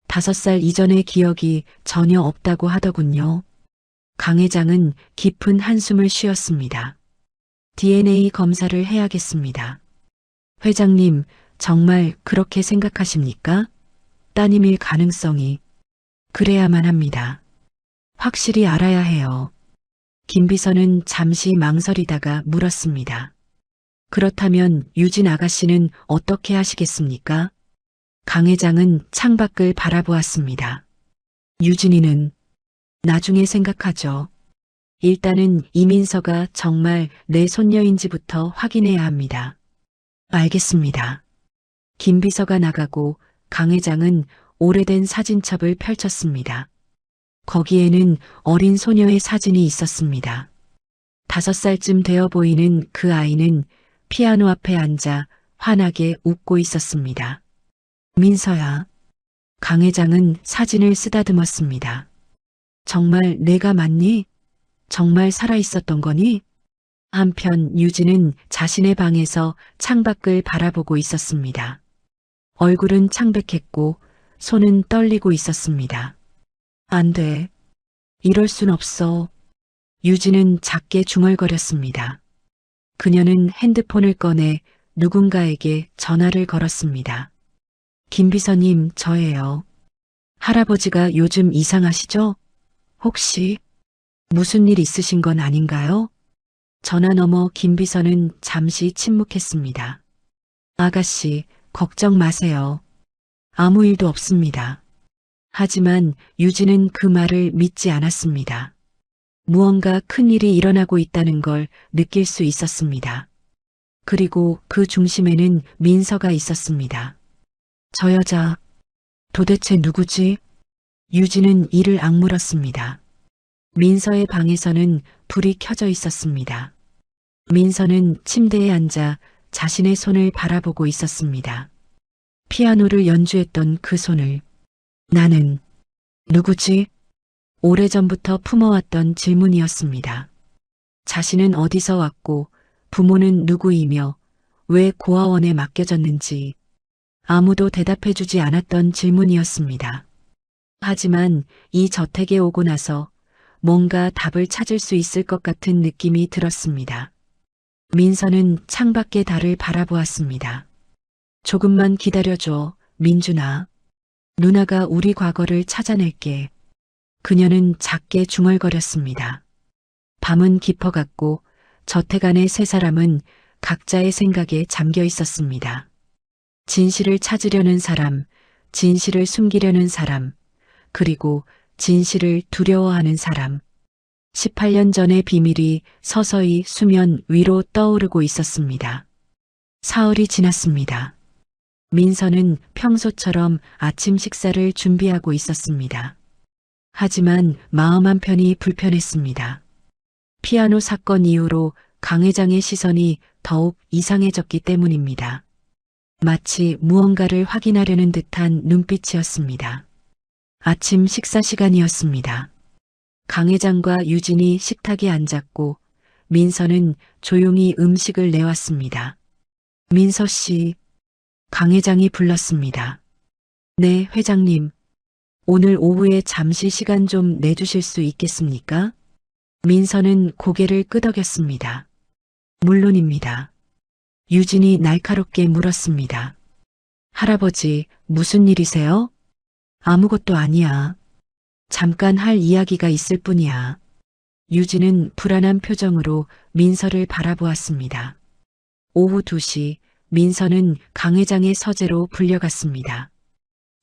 5살 이전의 기억이 전혀 없다고 하더군요. 강 회장은 깊은 한숨을 쉬었습니다. DNA 검사를 해야겠습니다. 회장님, 정말 그렇게 생각하십니까? 따님일 가능성이. 그래야만 합니다. 확실히 알아야 해요. 김 비서는 잠시 망설이다가 물었습니다. 그렇다면 유진 아가씨는 어떻게 하시겠습니까? 강 회장은 창밖을 바라보았습니다. 유진이는 나중에 생각하죠. 일단은 이민서가 정말 내 손녀인지부터 확인해야 합니다. 알겠습니다. 김 비서가 나가고 강 회장은 오래된 사진첩을 펼쳤습니다. 거기에는 어린 소녀의 사진이 있었습니다. 5살쯤 되어 보이는 그 아이는 피아노 앞에 앉아 환하게 웃고 있었습니다. 민서야. 강 회장은 사진을 쓰다듬었습니다. 정말 내가 맞니? 정말 살아있었던 거니? 한편 유진은 자신의 방에서 창밖을 바라보고 있었습니다. 얼굴은 창백했고 손은 떨리고 있었습니다. 안 돼. 이럴 순 없어. 유진은 작게 중얼거렸습니다. 그녀는 핸드폰을 꺼내 누군가에게 전화를 걸었습니다. 김 비서님, 저예요. 할아버지가 요즘 이상하시죠? 혹시 무슨 일 있으신 건 아닌가요? 전화 너머 김 비서는 잠시 침묵했습니다. 아가씨, 걱정 마세요. 아무 일도 없습니다. 하지만 유진은 그 말을 믿지 않았습니다. 무언가 큰 일이 일어나고 있다는 걸 느낄 수 있었습니다. 그리고 그 중심에는 민서가 있었습니다. 저 여자, 도대체 누구지? 유진은 이를 악물었습니다. 민서의 방에서는 불이 켜져 있었습니다. 민서는 침대에 앉아 자신의 손을 바라보고 있었습니다. 피아노를 연주했던 그 손을. 나는 누구지? 오래전부터 품어왔던 질문이었습니다. 자신은 어디서 왔고 부모는 누구이며 왜 고아원에 맡겨졌는지 아무도 대답해주지 않았던 질문이었습니다. 하지만 이 저택에 오고 나서 뭔가 답을 찾을 수 있을 것 같은 느낌이 들었습니다. 민서는 창밖의 달을 바라보았습니다. 조금만 기다려줘, 민준아. 누나가 우리 과거를 찾아낼게. 그녀는 작게 중얼거렸습니다. 밤은 깊어갔고 저택 안의 세 사람은 각자의 생각에 잠겨 있었습니다. 진실을 찾으려는 사람, 진실을 숨기려는 사람, 그리고 진실을 두려워하는 사람. 18년 전의 비밀이 서서히 수면 위로 떠오르고 있었습니다. 사흘이 지났습니다. 민서는 평소처럼 아침 식사를 준비하고 있었습니다. 하지만 마음 한편이 불편했습니다. 피아노 사건 이후로 강 회장의 시선이 더욱 이상해졌기 때문입니다. 마치 무언가를 확인하려는 듯한 눈빛이었습니다. 아침 식사 시간이었습니다. 강 회장과 유진이 식탁에 앉았고 민서는 조용히 음식을 내왔습니다. 민서 씨, 강 회장이 불렀습니다. 네, 회장님. 오늘 오후에 잠시 시간 좀 내주실 수 있겠습니까? 민서는 고개를 끄덕였습니다. 물론입니다. 유진이 날카롭게 물었습니다. 할아버지, 무슨 일이세요? 아무것도 아니야. 잠깐 할 이야기가 있을 뿐이야. 유진은 불안한 표정으로 민서를 바라보았습니다. 오후 2시 민서는 강 회장의 서재로 불려갔습니다.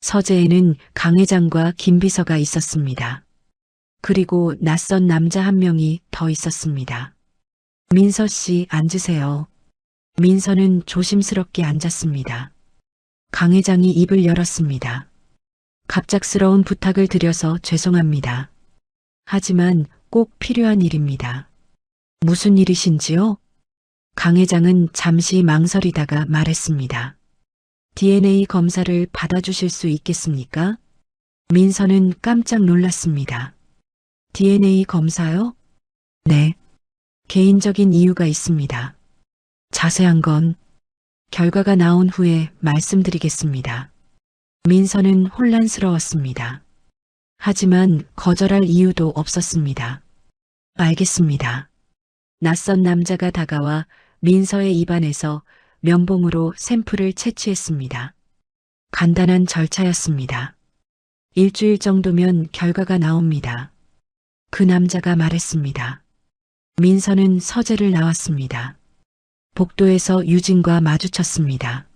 서재에는 강 회장과 김 비서가 있었습니다. 그리고 낯선 남자 한 명이 더 있었습니다. 민서 씨, 앉으세요. 민서는 조심스럽게 앉았습니다. 강 회장이 입을 열었습니다. 갑작스러운 부탁을 드려서 죄송합니다. 하지만 꼭 필요한 일입니다. 무슨 일이신지요? 강 회장은 잠시 망설이다가 말했습니다. DNA 검사를 받아주실 수 있겠습니까? 민서는 깜짝 놀랐습니다. DNA 검사요? 네. 개인적인 이유가 있습니다. 자세한 건 결과가 나온 후에 말씀드리겠습니다. 민서는 혼란스러웠습니다. 하지만 거절할 이유도 없었습니다. 알겠습니다. 낯선 남자가 다가와 민서의 입안에서 면봉으로 샘플을 채취했습니다. 간단한 절차였습니다. 일주일 정도면 결과가 나옵니다. 그 남자가 말했습니다. 민서는 서재를 나왔습니다. 복도에서 유진과 마주쳤습니다.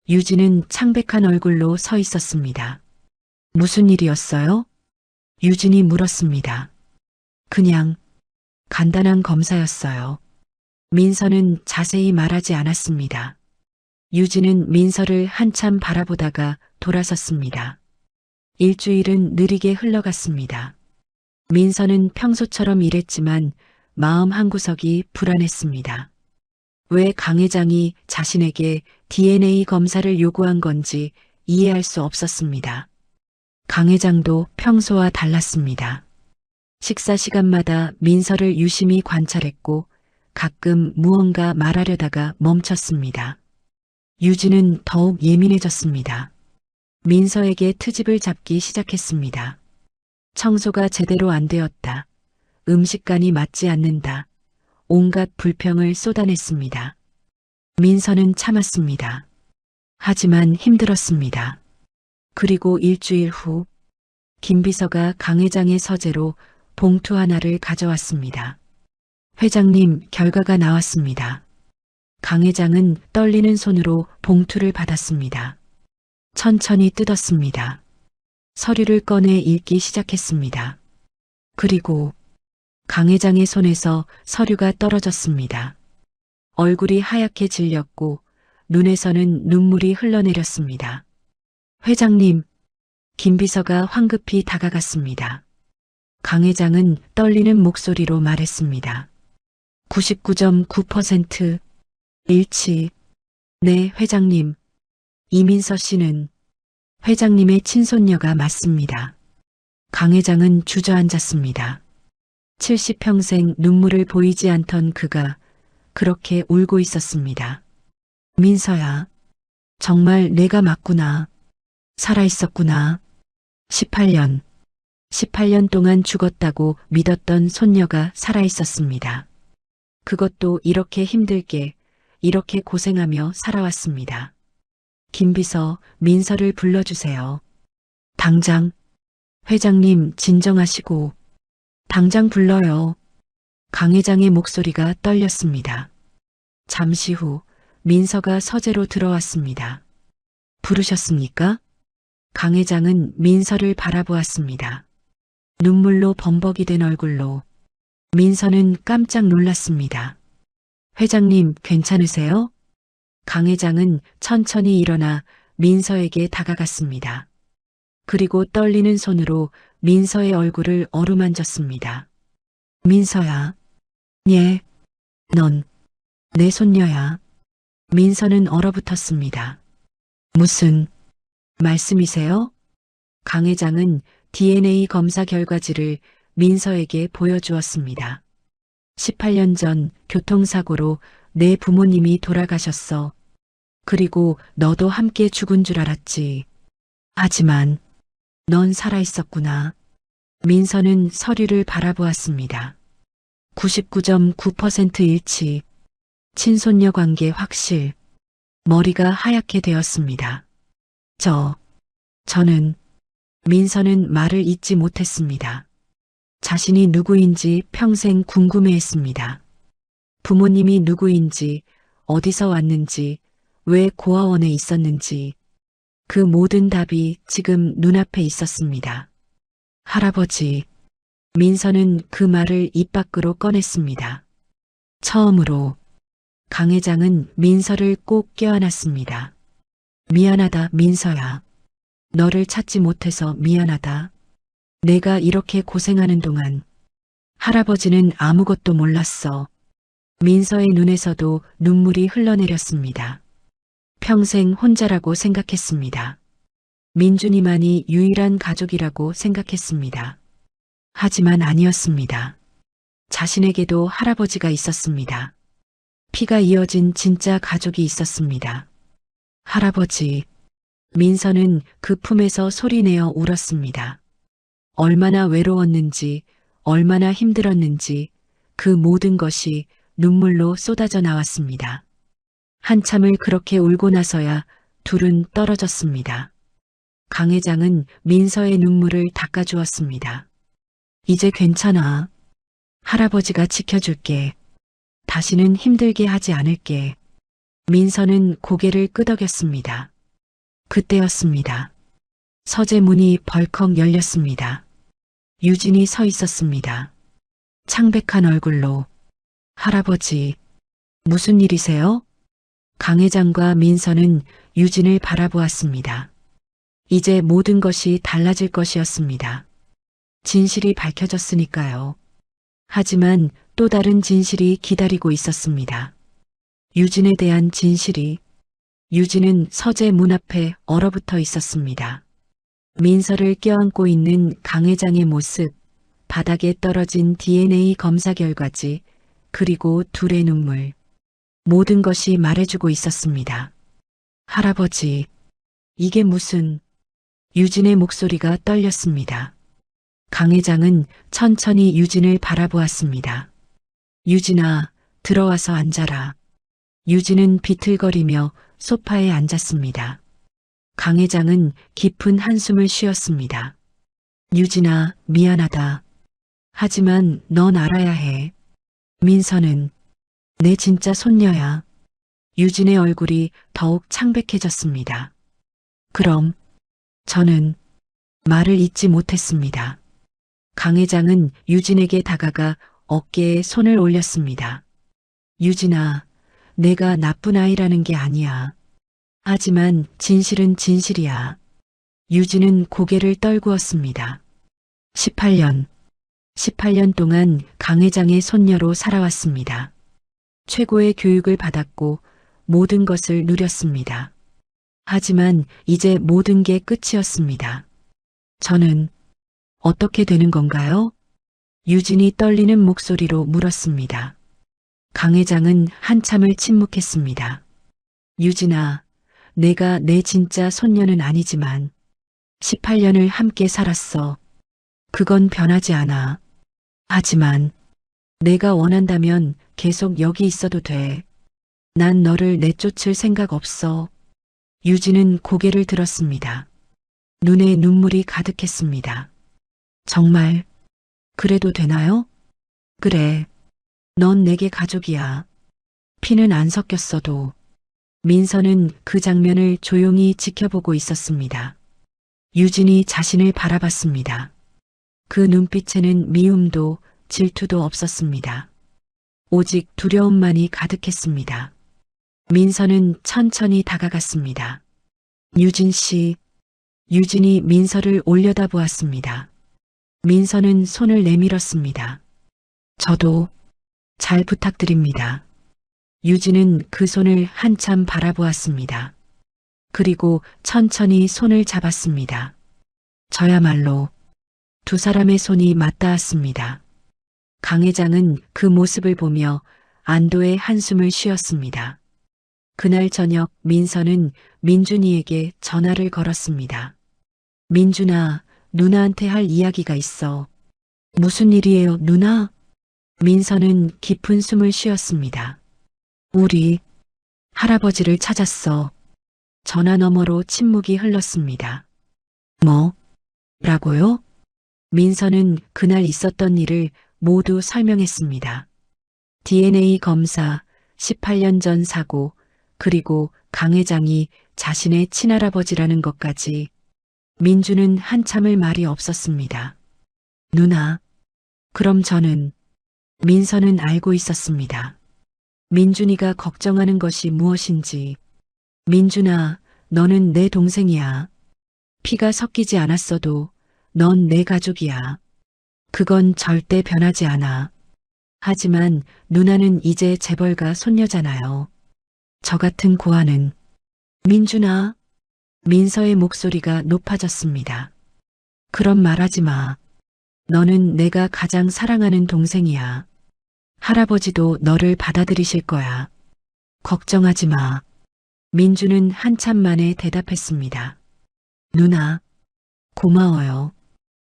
유진은 창백한 얼굴로 서 있었습니다. 무슨 일이었어요? 유진이 물었습니다. 그냥 간단한 검사였어요. 민서는 자세히 말하지 않았습니다. 유진은 민서를 한참 바라보다가 돌아섰습니다. 일주일은 느리게 흘러갔습니다. 민서는 평소처럼 일했지만 마음 한구석이 불안했습니다. 왜 강 회장이 자신에게 DNA 검사를 요구한 건지 이해할 수 없었습니다. 강 회장도 평소와 달랐습니다. 식사 시간마다 민서를 유심히 관찰했고 가끔 무언가 말하려다가 멈췄습니다. 유진은 더욱 예민해졌습니다. 민서에게 트집을 잡기 시작했습니다. 청소가 제대로 안 되었다. 음식간이 맞지 않는다. 온갖 불평을 쏟아냈습니다. 민서는 참았습니다. 하지만 힘들었습니다. 그리고 일주일 후 김 비서가 강 회장의 서재로 봉투 하나를 가져왔습니다. 회장님, 결과가 나왔습니다. 강 회장은 떨리는 손으로 봉투를 받았습니다. 천천히 뜯었습니다. 서류를 꺼내 읽기 시작했습니다. 그리고 강 회장의 손에서 서류가 떨어졌습니다. 얼굴이 하얗게 질렸고 눈에서는 눈물이 흘러내렸습니다. 회장님, 김 비서가 황급히 다가갔습니다. 강 회장은 떨리는 목소리로 말했습니다. 99.9% 일치. 네, 회장님. 이민서 씨는 회장님의 친손녀가 맞습니다. 강 회장은 주저앉았습니다. 70평생 눈물을 보이지 않던 그가 그렇게 울고 있었습니다. 민서야, 정말 내가 맞구나. 살아있었구나. 18년 동안 죽었다고 믿었던 손녀가 살아있었습니다. 그것도 이렇게 힘들게, 이렇게 고생하며 살아왔습니다. 김비서, 민서를 불러주세요. 당장. 회장님, 진정하시고. 당장 불러요. 강 회장의 목소리가 떨렸습니다. 잠시 후 민서가 서재로 들어왔습니다. 부르셨습니까? 강 회장은 민서를 바라보았습니다. 눈물로 범벅이 된 얼굴로. 민서는 깜짝 놀랐습니다. 회장님, 괜찮으세요? 강 회장은 천천히 일어나 민서에게 다가갔습니다. 그리고 떨리는 손으로 민서의 얼굴을 어루만졌습니다. 민서야. 예. 넌 내 손녀야. 민서는 얼어붙었습니다. 무슨 말씀이세요? 강 회장은 DNA 검사 결과지를 민서에게 보여주었습니다. 18년 전 교통사고로 내 부모님이 돌아가셨어. 그리고 너도 함께 죽은 줄 알았지. 하지만 넌 살아있었구나. 민서는 서류를 바라보았습니다. 99.9% 일치. 친손녀 관계 확실. 머리가 하얗게 되었습니다. 저는 민서는 말을 잇지 못했습니다. 자신이 누구인지 평생 궁금해했습니다. 부모님이 누구인지, 어디서 왔는지, 왜 고아원에 있었는지, 그 모든 답이 지금 눈앞에 있었습니다. 할아버지. 민서는 그 말을 입 밖으로 꺼냈습니다. 처음으로 강 회장은 민서를 꼭 껴안았습니다. 미안하다, 민서야. 너를 찾지 못해서 미안하다. 내가 이렇게 고생하는 동안 할아버지는 아무것도 몰랐어. 민서의 눈에서도 눈물이 흘러내렸습니다. 평생 혼자라고 생각했습니다. 민준이만이 유일한 가족이라고 생각했습니다. 하지만 아니었습니다. 자신에게도 할아버지가 있었습니다. 피가 이어진 진짜 가족이 있었습니다. 할아버지. 민서는 그 품에서 소리내어 울었습니다. 얼마나 외로웠는지, 얼마나 힘들었는지 그 모든 것이 눈물로 쏟아져 나왔습니다. 한참을 그렇게 울고 나서야 둘은 떨어졌습니다. 강 회장은 민서의 눈물을 닦아주었습니다. 이제 괜찮아. 할아버지가 지켜줄게. 다시는 힘들게 하지 않을게. 민서는 고개를 끄덕였습니다. 그때였습니다. 서재 문이 벌컥 열렸습니다. 유진이 서 있었습니다. 창백한 얼굴로. 할아버지, 무슨 일이세요? 강 회장과 민서는 유진을 바라보았습니다. 이제 모든 것이 달라질 것이었습니다. 진실이 밝혀졌으니까요. 하지만 또 다른 진실이 기다리고 있었습니다. 유진에 대한 진실이. 유진은 서재 문 앞에 얼어붙어 있었습니다. 민서를 껴안고 있는 강 회장의 모습, 바닥에 떨어진 DNA 검사 결과지, 그리고 둘의 눈물. 모든 것이 말해주고 있었습니다. 할아버지, 이게 무슨... 유진의 목소리가 떨렸습니다. 강 회장은 천천히 유진을 바라보았습니다. 유진아, 들어와서 앉아라. 유진은 비틀거리며 소파에 앉았습니다. 강 회장은 깊은 한숨을 쉬었습니다. 유진아, 미안하다. 하지만 넌 알아야 해. 민서는 내 진짜 손녀야. 유진의 얼굴이 더욱 창백해졌습니다. 그럼 저는 말을 잇지 못했습니다. 강 회장은 유진에게 다가가 어깨에 손을 올렸습니다. 유진아, 내가 나쁜 아이라는 게 아니야. 하지만 진실은 진실이야. 유진은 고개를 떨구었습니다. 18년 동안 강 회장의 손녀로 살아왔습니다. 최고의 교육을 받았고 모든 것을 누렸습니다. 하지만 이제 모든 게 끝이었습니다. 저는 어떻게 되는 건가요? 유진이 떨리는 목소리로 물었습니다. 강 회장은 한참을 침묵했습니다. 유진아, 내가 내 진짜 손녀는 아니지만 18년을 함께 살았어. 그건 변하지 않아. 하지만 내가 원한다면 계속 여기 있어도 돼. 난 너를 내쫓을 생각 없어. 유진은 고개를 들었습니다. 눈에 눈물이 가득했습니다. 정말 그래도 되나요? 그래. 넌 내게 가족이야. 피는 안 섞였어도. 민서는 그 장면을 조용히 지켜보고 있었습니다. 유진이 자신을 바라봤습니다. 그 눈빛에는 미움도 질투도 없었습니다. 오직 두려움만이 가득했습니다. 민서는 천천히 다가갔습니다. 유진 씨. 유진이 민서를 올려다보았습니다. 민서는 손을 내밀었습니다. 저도 잘 부탁드립니다. 유진은 그 손을 한참 바라보았습니다. 그리고 천천히 손을 잡았습니다. 저야말로 두 사람의 손이 맞닿았습니다. 강 회장은 그 모습을 보며 안도의 한숨을 쉬었습니다. 그날 저녁 민서는 민준이에게 전화를 걸었습니다. 민준아, 누나한테 할 이야기가 있어. 무슨 일이에요, 누나? 민서는 깊은 숨을 쉬었습니다. 우리 할아버지를 찾았어. 전화 너머로 침묵이 흘렀습니다. 뭐라고요? 민서는 그날 있었던 일을 모두 설명했습니다. DNA 검사, 18년 전 사고, 그리고 강 회장이 자신의 친할아버지라는 것까지. 민주는 한참을 말이 없었습니다. 누나, 그럼 저는... 민서는 알고 있었습니다. 민준이가 걱정하는 것이 무엇인지. 민준아, 너는 내 동생이야. 피가 섞이지 않았어도 넌 내 가족이야. 그건 절대 변하지 않아. 하지만 누나는 이제 재벌가 손녀잖아요. 저 같은 고아는. 민준아. 민서의 목소리가 높아졌습니다. 그런 말하지 마. 너는 내가 가장 사랑하는 동생이야. 할아버지도 너를 받아들이실 거야. 걱정하지 마. 민주는 한참 만에 대답했습니다. 누나, 고마워요.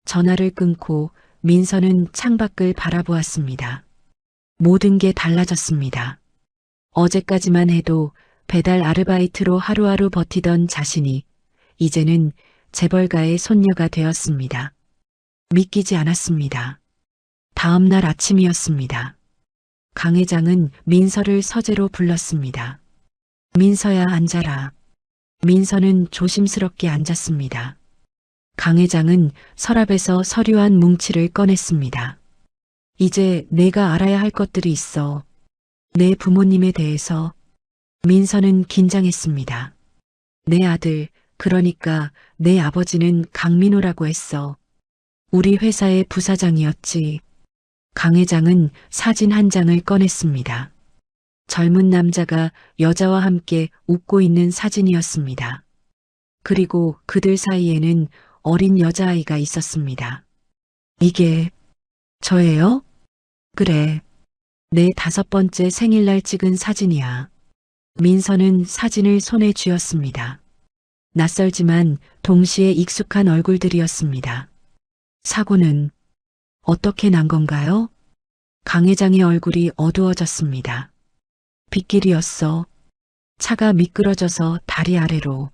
전화를 끊고 민서는 창밖을 바라보았습니다. 모든 게 달라졌습니다. 어제까지만 해도 배달 아르바이트로 하루하루 버티던 자신이 이제는 재벌가의 손녀가 되었습니다. 믿기지 않았습니다. 다음 날 아침이었습니다. 강 회장은 민서를 서재로 불렀습니다. 민서야, 앉아라. 민서는 조심스럽게 앉았습니다. 강 회장은 서랍에서 서류 한 뭉치를 꺼냈습니다. 이제 내가 알아야 할 것들이 있어. 내 부모님에 대해서. 민서는 긴장했습니다. 내 아들, 그러니까 내 아버지는 강민호라고 했어. 우리 회사의 부사장이었지. 강 회장은 사진 한 장을 꺼냈습니다. 젊은 남자가 여자와 함께 웃고 있는 사진이었습니다. 그리고 그들 사이에는 어린 여자아이가 있었습니다. 이게 저예요? 그래. 내 5번째 생일날 찍은 사진이야. 민서는 사진을 손에 쥐었습니다. 낯설지만 동시에 익숙한 얼굴들이었습니다. 사고는 어떻게 난 건가요? 강 회장의 얼굴이 어두워졌습니다. 빗길이었어. 차가 미끄러져서 다리 아래로.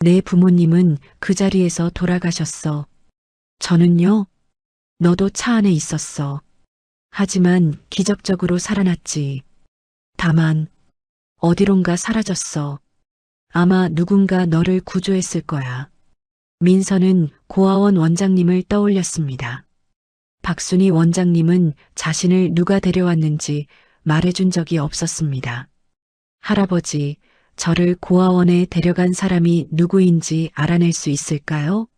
내 부모님은 그 자리에서 돌아가셨어. 저는요? 너도 차 안에 있었어. 하지만 기적적으로 살아났지. 다만 어디론가 사라졌어. 아마 누군가 너를 구조했을 거야. 민서는 고아원 원장님을 떠올렸습니다. 박순희 원장님은 자신을 누가 데려왔는지 말해준 적이 없었습니다. 할아버지, 저를 고아원에 데려간 사람이 누구인지 알아낼 수 있을까요?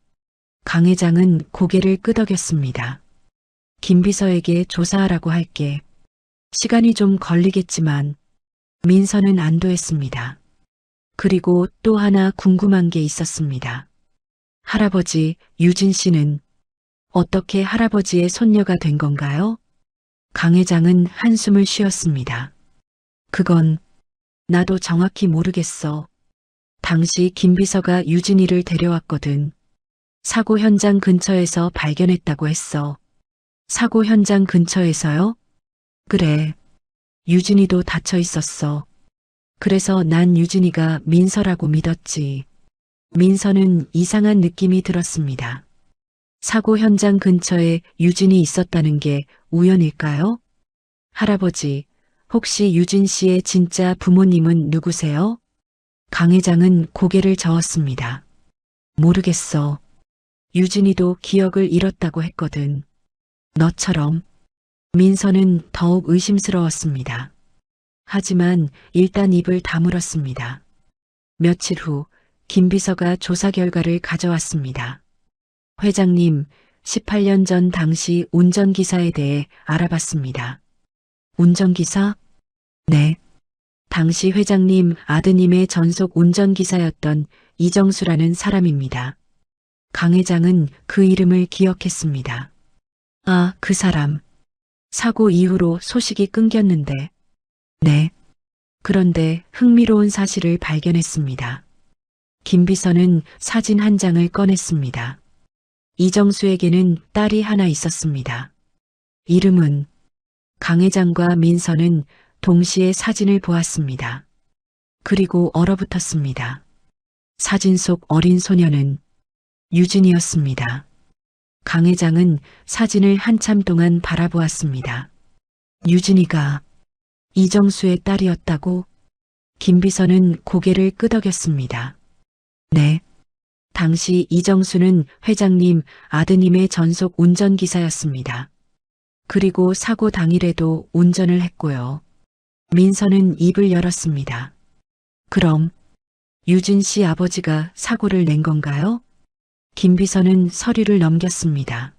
강 회장은 고개를 끄덕였습니다. 김비서에게 조사하라고 할게. 시간이 좀 걸리겠지만 민서는 안도했습니다. 그리고 또 하나 궁금한 게 있었습니다. 할아버지, 유진 씨는 어떻게 할아버지의 손녀가 된 건가요? 강 회장은 한숨을 쉬었습니다. 그건 나도 정확히 모르겠어. 당시 김비서가 유진이를 데려왔거든. 사고 현장 근처에서 발견했다고 했어. 사고 현장 근처에서요? 그래. 유진이도 다쳐 있었어. 그래서 난 유진이가 민서라고 믿었지. 민서는 이상한 느낌이 들었습니다. 사고 현장 근처에 유진이 있었다는 게 우연일까요? 할아버지, 혹시 유진 씨의 진짜 부모님은 누구세요? 강 회장은 고개를 저었습니다. 모르겠어. 유진이도 기억을 잃었다고 했거든. 너처럼. 민서는 더욱 의심스러웠습니다. 하지만 일단 입을 다물었습니다. 며칠 후 김비서가 조사 결과를 가져왔습니다. 회장님, 18년 전 당시 운전기사에 대해 알아봤습니다. 운전기사? 네. 당시 회장님 아드님의 전속 운전기사였던 이정수라는 사람입니다. 강 회장은 그 이름을 기억했습니다. 아, 그 사람. 사고 이후로 소식이 끊겼는데. 네. 그런데 흥미로운 사실을 발견했습니다. 김 비서는 사진 한 장을 꺼냈습니다. 이정수에게는 딸이 하나 있었습니다. 이름은 강 회장과 민서는 동시에 사진을 보았습니다. 그리고 얼어붙었습니다. 사진 속 어린 소녀는 유진이었습니다. 강 회장은 사진을 한참 동안 바라보았습니다. 유진이가 이정수의 딸이었다고? 김 비서는 고개를 끄덕였습니다. 네. 당시 이정수는 회장님 아드님의 전속 운전기사였습니다. 그리고 사고 당일에도 운전을 했고요. 민서는 입을 열었습니다. 그럼 유진 씨 아버지가 사고를 낸 건가요? 김 비서는 서류를 넘겼습니다.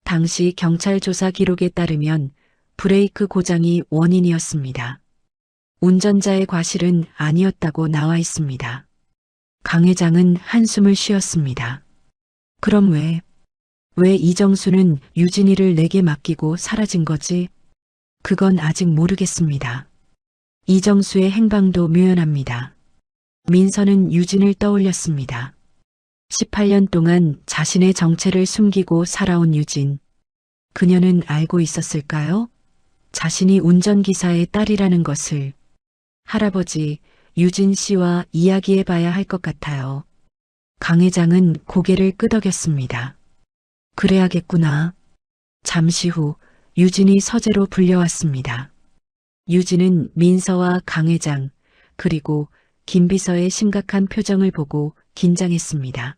당시 경찰 조사 기록에 따르면 브레이크 고장이 원인이었습니다. 운전자의 과실은 아니었다고 나와 있습니다. 강 회장은 한숨을 쉬었습니다. 그럼 왜? 왜 이정수는 유진이를 내게 맡기고 사라진 거지? 그건 아직 모르겠습니다. 이정수의 행방도 묘연합니다. 민서는 유진을 떠올렸습니다. 18년 동안 자신의 정체를 숨기고 살아온 유진. 그녀는 알고 있었을까요? 자신이 운전기사의 딸이라는 것을. 할아버지, 유진 씨와 이야기해봐야 할 것 같아요. 강 회장은 고개를 끄덕였습니다. 그래야겠구나. 잠시 후 유진이 서재로 불려왔습니다. 유진은 민서와 강 회장 그리고 김 비서의 심각한 표정을 보고 긴장했습니다.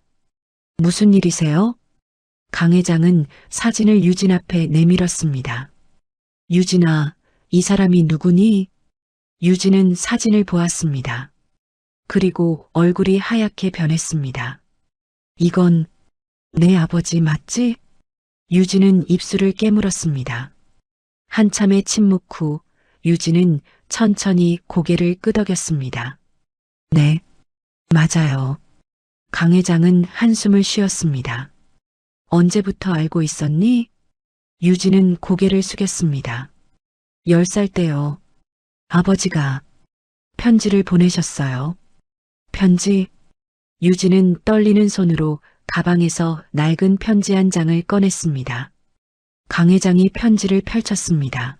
무슨 일이세요? 강 회장은 사진을 유진 앞에 내밀었습니다. 유진아, 이 사람이 누구니? 유진은 사진을 보았습니다. 그리고 얼굴이 하얗게 변했습니다. 이건 내 아버지 맞지? 유진은 입술을 깨물었습니다. 한참의 침묵 후 유진은 천천히 고개를 끄덕였습니다. 네, 맞아요. 강 회장은 한숨을 쉬었습니다. 언제부터 알고 있었니? 유진은 고개를 숙였습니다. 10살 때요. 아버지가 편지를 보내셨어요. 편지? 유진은 떨리는 손으로 가방에서 낡은 편지 한 장을 꺼냈습니다. 강 회장이 편지를 펼쳤습니다.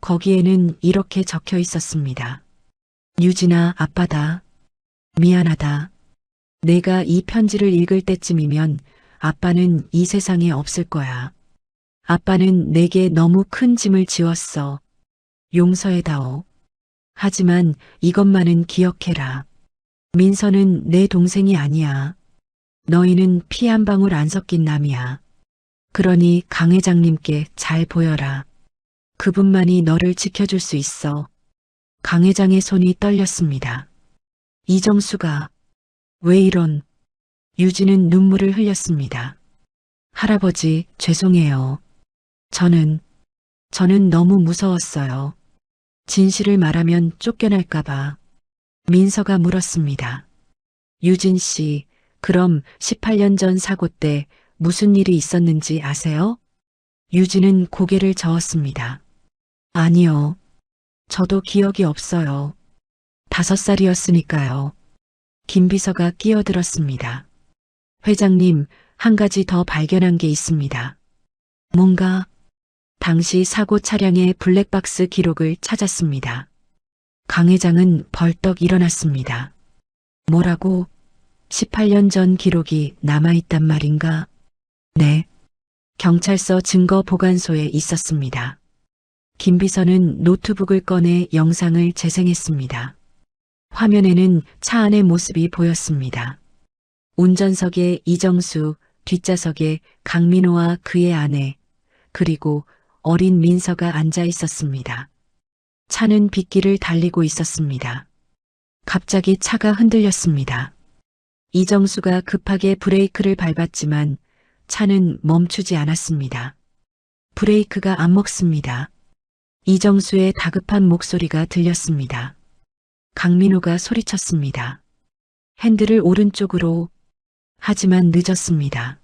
거기에는 이렇게 적혀 있었습니다. 유진아, 아빠다. 미안하다. 내가 이 편지를 읽을 때쯤이면 아빠는 이 세상에 없을 거야. 아빠는 내게 너무 큰 짐을 지웠어. 용서해다오. 하지만 이것만은 기억해라. 민서는 내 동생이 아니야. 너희는 피 한 방울 안 섞인 남이야. 그러니 강 회장님께 잘 보여라. 그분만이 너를 지켜줄 수 있어. 강 회장의 손이 떨렸습니다. 이정수가 왜 이런? 유진은 눈물을 흘렸습니다. 할아버지, 죄송해요. 저는 너무 무서웠어요. 진실을 말하면 쫓겨날까봐. 민서가 물었습니다. 유진 씨, 그럼 18년 전 사고 때 무슨 일이 있었는지 아세요? 유진은 고개를 저었습니다. 아니요. 저도 기억이 없어요. 5살이었으니까요. 김 비서가 끼어들었습니다. 회장님, 한 가지 더 발견한 게 있습니다. 뭔가? 당시 사고 차량의 블랙박스 기록을 찾았습니다. 강 회장은 벌떡 일어났습니다. 뭐라고? 18년 전 기록이 남아있단 말인가? 네. 경찰서 증거 보관소에 있었습니다. 김 비서는 노트북을 꺼내 영상을 재생했습니다. 화면에는 차 안의 모습이 보였습니다. 운전석에 이정수, 뒷좌석에 강민호와 그의 아내, 그리고 어린 민서가 앉아 있었습니다. 차는 빗길을 달리고 있었습니다. 갑자기 차가 흔들렸습니다. 이정수가 급하게 브레이크를 밟았지만 차는 멈추지 않았습니다. 브레이크가 안 먹습니다. 이정수의 다급한 목소리가 들렸습니다. 강민호가 소리쳤습니다. 핸들을 오른쪽으로. 하지만 늦었습니다.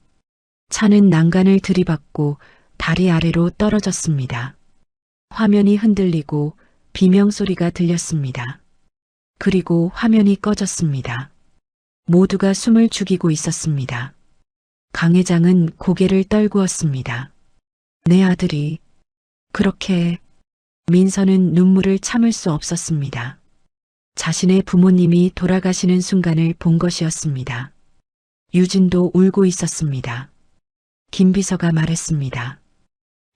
차는 난간을 들이받고 다리 아래로 떨어졌습니다. 화면이 흔들리고 비명소리가 들렸습니다. 그리고 화면이 꺼졌습니다. 모두가 숨을 죽이고 있었습니다. 강 회장은 고개를 떨구었습니다. 내 아들이 그렇게. 민서는 눈물을 참을 수 없었습니다. 자신의 부모님이 돌아가시는 순간을 본 것이었습니다. 유진도 울고 있었습니다. 김 비서가 말했습니다.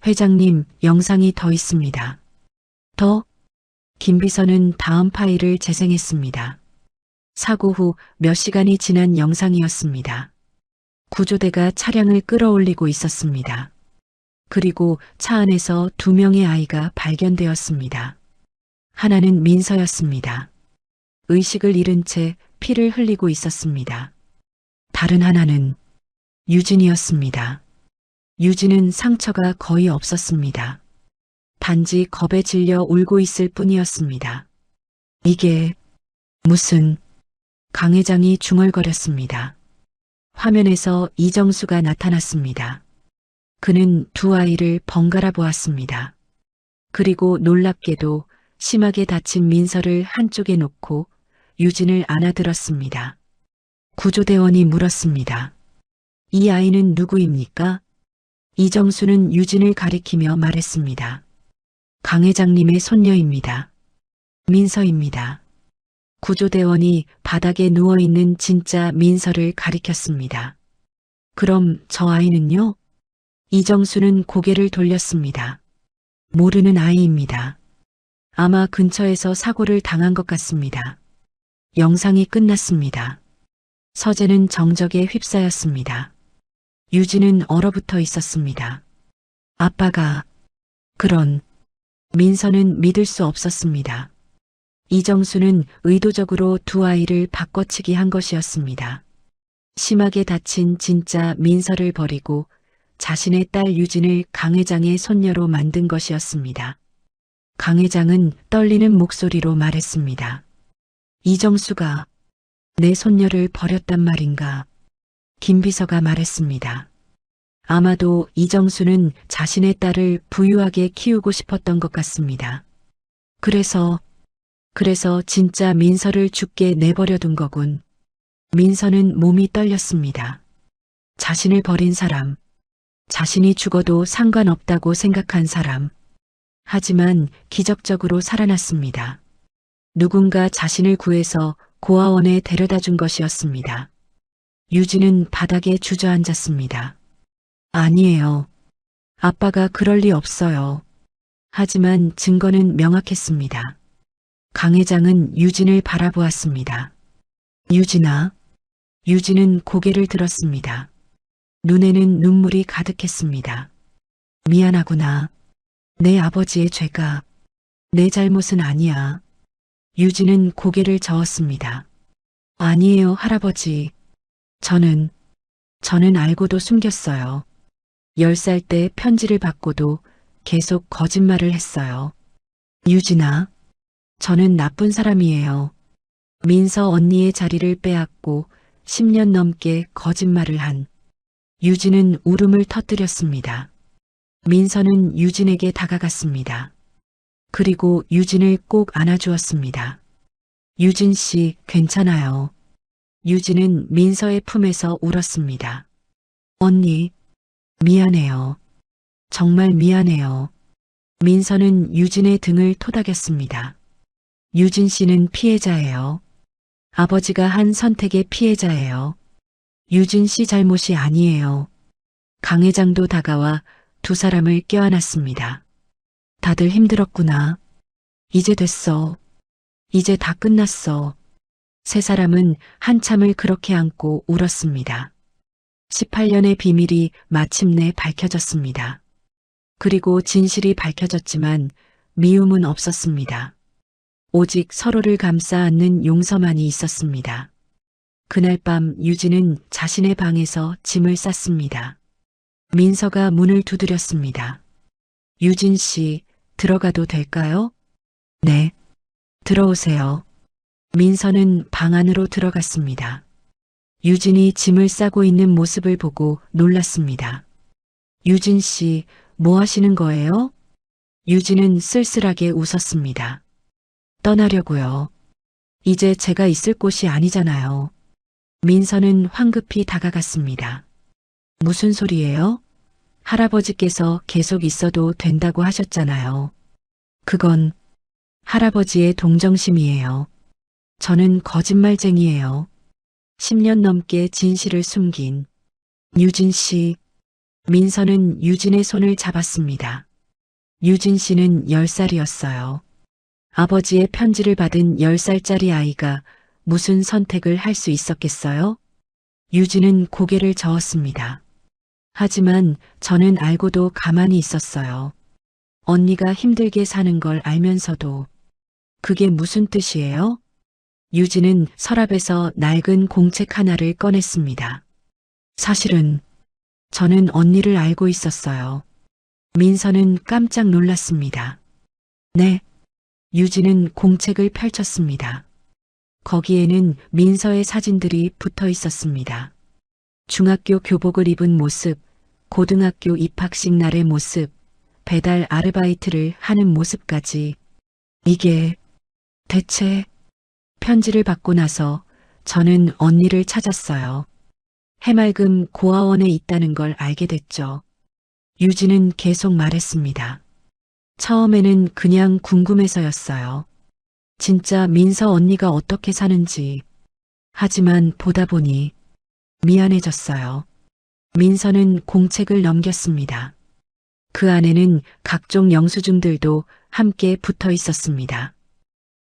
회장님, 영상이 더 있습니다. 더? 김 비서는 다음 파일을 재생했습니다. 사고 후 몇 시간이 지난 영상이었습니다. 구조대가 차량을 끌어올리고 있었습니다. 그리고 차 안에서 2명의 아이가 발견되었습니다. 하나는 민서였습니다. 의식을 잃은 채 피를 흘리고 있었습니다. 다른 하나는 유진이었습니다. 유진은 상처가 거의 없었습니다. 단지 겁에 질려 울고 있을 뿐이었습니다. 이게 무슨? 강 회장이 중얼거렸습니다. 화면에서 이정수가 나타났습니다. 그는 두 아이를 번갈아 보았습니다. 그리고 놀랍게도 심하게 다친 민서를 한쪽에 놓고 유진을 안아들었습니다. 구조대원이 물었습니다. 이 아이는 누구입니까? 이정수는 유진을 가리키며 말했습니다. 강 회장님의 손녀입니다. 민서입니다. 구조대원이 바닥에 누워있는 진짜 민서를 가리켰습니다. 그럼 저 아이는요? 이정수는 고개를 돌렸습니다. 모르는 아이입니다. 아마 근처에서 사고를 당한 것 같습니다. 영상이 끝났습니다. 서재는 정적에 휩싸였습니다. 유진은 얼어붙어 있었습니다. 아빠가 그런 민서는 믿을 수 없었습니다. 이정수는 의도적으로 두 아이를 바꿔치기 한 것이었습니다. 심하게 다친 진짜 민서를 버리고 자신의 딸 유진을 강 회장의 손녀로 만든 것이었습니다. 강 회장은 떨리는 목소리로 말했습니다. 이정수가 내 손녀를 버렸단 말인가? 김 비서가 말했습니다. 아마도 이정수는 자신의 딸을 부유하게 키우고 싶었던 것 같습니다. 그래서 진짜 민서를 죽게 내버려 둔 거군. 민서는 몸이 떨렸습니다. 자신을 버린 사람, 자신이 죽어도 상관없다고 생각한 사람. 하지만 기적적으로 살아났습니다. 누군가 자신을 구해서 고아원에 데려다 준 것이었습니다. 유진은 바닥에 주저앉았습니다. 아니에요. 아빠가 그럴 리 없어요. 하지만 증거는 명확했습니다. 강 회장은 유진을 바라보았습니다. 유진아. 유진은 고개를 들었습니다. 눈에는 눈물이 가득했습니다. 미안하구나. 내 아버지의 죄가 내 잘못은 아니야. 유진은 고개를 저었습니다. 아니에요, 할아버지. 저는 알고도 숨겼어요. 10살 때 편지를 받고도 계속 거짓말을 했어요. 유진아, 저는 나쁜 사람이에요. 민서 언니의 자리를 빼앗고 10년 넘게 거짓말을 한. 유진은 울음을 터뜨렸습니다. 민서는 유진에게 다가갔습니다. 그리고 유진을 꼭 안아주었습니다. 유진 씨, 괜찮아요. 유진은 민서의 품에서 울었습니다. 언니, 미안해요. 정말 미안해요. 민서는 유진의 등을 토닥였습니다. 유진 씨는 피해자예요. 아버지가 한 선택의 피해자예요. 유진 씨 잘못이 아니에요. 강 회장도 다가와 두 사람을 껴안았습니다. 다들 힘들었구나. 이제 됐어. 이제 다 끝났어. 세 사람은 한참을 그렇게 안고 울었습니다. 18년의 비밀이 마침내 밝혀졌습니다. 그리고 진실이 밝혀졌지만 미움은 없었습니다. 오직 서로를 감싸 안는 용서만이 있었습니다. 그날 밤 유진은 자신의 방에서 짐을 쌌습니다. 민서가 문을 두드렸습니다. 유진 씨, 들어가도 될까요? 네. 들어오세요. 민서는 방 안으로 들어갔습니다. 유진이 짐을 싸고 있는 모습을 보고 놀랐습니다. 유진 씨, 뭐 하시는 거예요? 유진은 쓸쓸하게 웃었습니다. 떠나려고요. 이제 제가 있을 곳이 아니잖아요. 민서는 황급히 다가갔습니다. 무슨 소리예요? 할아버지께서 계속 있어도 된다고 하셨잖아요. 그건 할아버지의 동정심이에요. 저는 거짓말쟁이에요. 10년 넘게 진실을 숨긴 유진 씨. 민서는 유진의 손을 잡았습니다. 유진 씨는 10살이었어요. 아버지의 편지를 받은 10살짜리 아이가 무슨 선택을 할 수 있었겠어요? 유진은 고개를 저었습니다. 하지만 저는 알고도 가만히 있었어요. 언니가 힘들게 사는 걸 알면서도. 그게 무슨 뜻이에요? 유진은 서랍에서 낡은 공책 하나를 꺼냈습니다. 사실은 저는 언니를 알고 있었어요. 민서는 깜짝 놀랐습니다. 네. 유진은 공책을 펼쳤습니다. 거기에는 민서의 사진들이 붙어 있었습니다. 중학교 교복을 입은 모습, 고등학교 입학식 날의 모습, 배달 아르바이트를 하는 모습까지. 이게 대체. 편지를 받고 나서 저는 언니를 찾았어요. 해맑음 고아원에 있다는 걸 알게 됐죠. 유진은 계속 말했습니다. 처음에는 그냥 궁금해서였어요. 진짜 민서 언니가 어떻게 사는지. 하지만 보다 보니 미안해졌어요. 민서는 공책을 넘겼습니다. 그 안에는 각종 영수증들도 함께 붙어 있었습니다.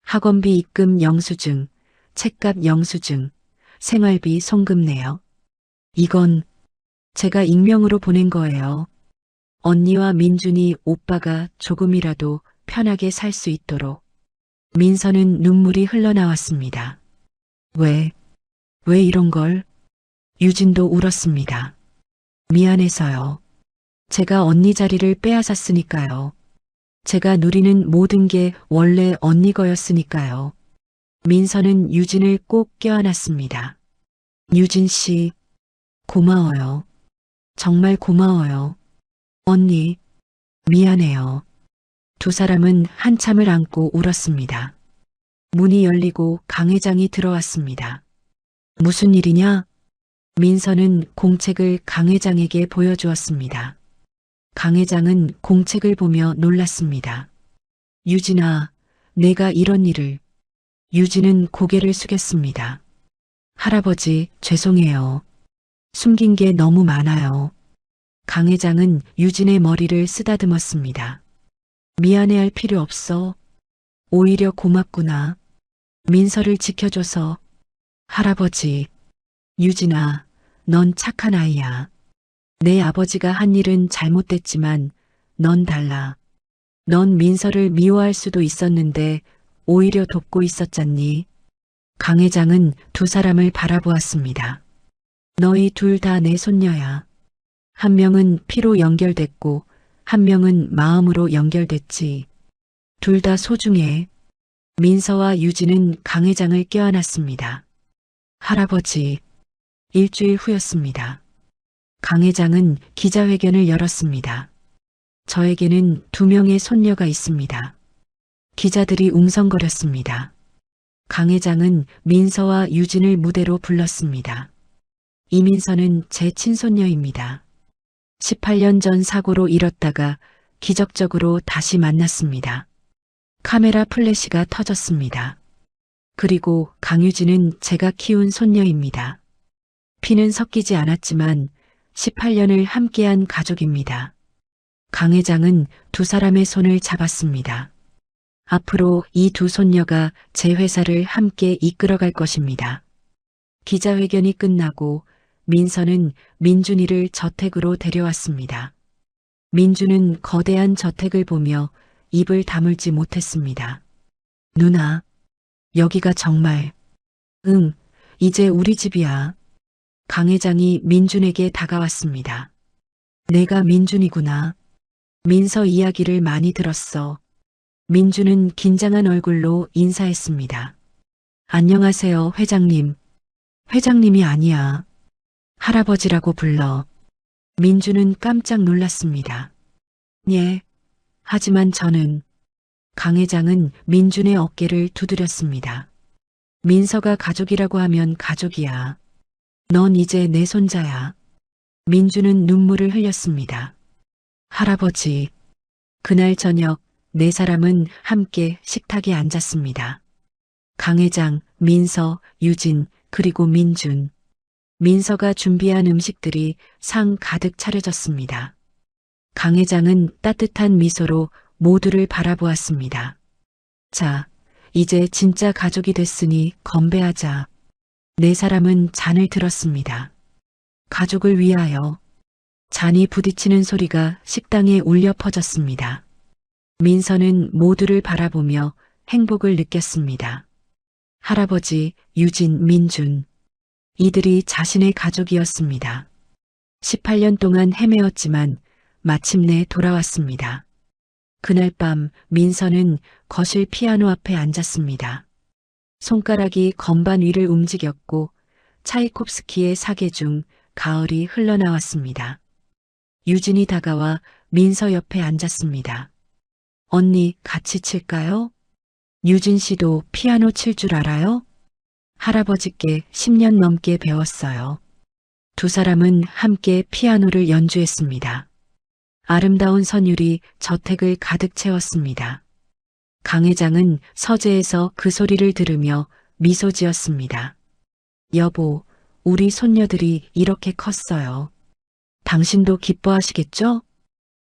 학원비 입금 영수증, 책값 영수증, 생활비 송금 내역. 이건 제가 익명으로 보낸 거예요. 언니와 민준이 오빠가 조금이라도 편하게 살 수 있도록. 민서는 눈물이 흘러나왔습니다. 왜 이런 걸? 유진도 울었습니다. 미안해서요. 제가 언니 자리를 빼앗았으니까요. 제가 누리는 모든 게 원래 언니 거였으니까요. 민서는 유진을 꼭 껴안았습니다. 유진 씨, 고마워요. 정말 고마워요. 언니, 미안해요. 두 사람은 한참을 안고 울었습니다. 문이 열리고 강 회장이 들어왔습니다. 무슨 일이냐? 민서는 공책을 강 회장에게 보여주었습니다. 강 회장은 공책을 보며 놀랐습니다. 유진아, 내가 이런 일을. 유진은 고개를 숙였습니다. 할아버지, 죄송해요. 숨긴 게 너무 많아요. 강 회장은 유진의 머리를 쓰다듬었습니다. 미안해할 필요 없어. 오히려 고맙구나. 민서를 지켜줘서. 할아버지, 유진아, 넌 착한 아이야. 내 아버지가 한 일은 잘못됐지만 넌 달라. 넌 민서를 미워할 수도 있었는데 오히려 돕고 있었잖니. 강 회장은 두 사람을 바라보았습니다. 너희 둘 다 내 손녀야. 한 명은 피로 연결됐고 한 명은 마음으로 연결됐지. 둘 다 소중해. 민서와 유진은 강 회장을 껴안았습니다. 할아버지, 일주일 후였습니다. 강 회장은 기자회견을 열었습니다. 저에게는 두 명의 손녀가 있습니다. 기자들이 웅성거렸습니다. 강 회장은 민서와 유진을 무대로 불렀습니다. 이민서는 제 친손녀입니다. 18년 전 사고로 잃었다가 기적적으로 다시 만났습니다. 카메라 플래시가 터졌습니다. 그리고 강유진은 제가 키운 손녀입니다. 피는 섞이지 않았지만 18년을 함께한 가족입니다. 강 회장은 두 사람의 손을 잡았습니다. 앞으로 이 두 손녀가 제 회사를 함께 이끌어갈 것입니다. 기자회견이 끝나고 민서는 민준이를 저택으로 데려왔습니다. 민준은 거대한 저택을 보며 입을 다물지 못했습니다. 누나, 여기가 정말. 응, 이제 우리 집이야. 강 회장이 민준에게 다가왔습니다. 내가 민준이구나. 민서 이야기를 많이 들었어. 민준은 긴장한 얼굴로 인사했습니다. 안녕하세요, 회장님. 회장님이 아니야. 할아버지라고 불러. 민준은 깜짝 놀랐습니다. 예. 하지만 저는. 강 회장은 민준의 어깨를 두드렸습니다. 민서가 가족이라고 하면 가족이야. 넌 이제 내 손자야. 민준은 눈물을 흘렸습니다. 할아버지. 그날 저녁 네 사람은 함께 식탁에 앉았습니다. 강 회장, 민서, 유진, 그리고 민준. 민서가 준비한 음식들이 상 가득 차려졌습니다. 강 회장은 따뜻한 미소로 모두를 바라보았습니다. 자, 이제 진짜 가족이 됐으니 건배하자. 네 사람은 잔을 들었습니다. 가족을 위하여. 잔이 부딪히는 소리가 식당에 울려 퍼졌습니다. 민서는 모두를 바라보며 행복을 느꼈습니다. 할아버지, 유진, 민준. 이들이 자신의 가족이었습니다. 18년 동안 헤매었지만 마침내 돌아왔습니다. 그날 밤 민서는 거실 피아노 앞에 앉았습니다. 손가락이 건반 위를 움직였고 차이콥스키의 사계 중 가을이 흘러나왔습니다. 유진이 다가와 민서 옆에 앉았습니다. 언니, 같이 칠까요? 유진 씨도 피아노 칠 줄 알아요? 할아버지께 10년 넘게 배웠어요. 두 사람은 함께 피아노를 연주했습니다. 아름다운 선율이 저택을 가득 채웠습니다. 강 회장은 서재에서 그 소리를 들으며 미소 지었습니다. 여보, 우리 손녀들이 이렇게 컸어요. 당신도 기뻐하시겠죠?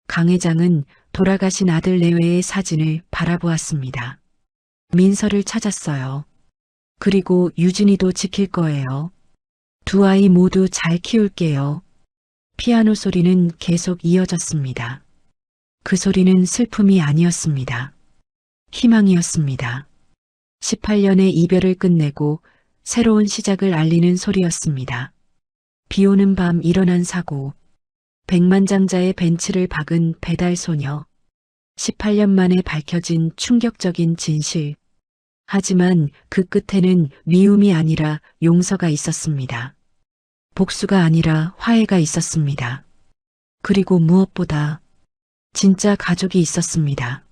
강 회장은 돌아가신 아들 내외의 사진을 바라보았습니다. 민서를 찾았어요. 그리고 유진이도 지킬 거예요. 두 아이 모두 잘 키울게요. 피아노 소리는 계속 이어졌습니다. 그 소리는 슬픔이 아니었습니다. 희망이었습니다. 18년의 이별을 끝내고 새로운 시작을 알리는 소리였습니다. 비 오는 밤 일어난 사고, 백만장자의 벤츠를 박은 배달 소녀, 18년 만에 밝혀진 충격적인 진실. 하지만 그 끝에는 미움이 아니라 용서가 있었습니다. 복수가 아니라 화해가 있었습니다. 그리고 무엇보다 진짜 가족이 있었습니다.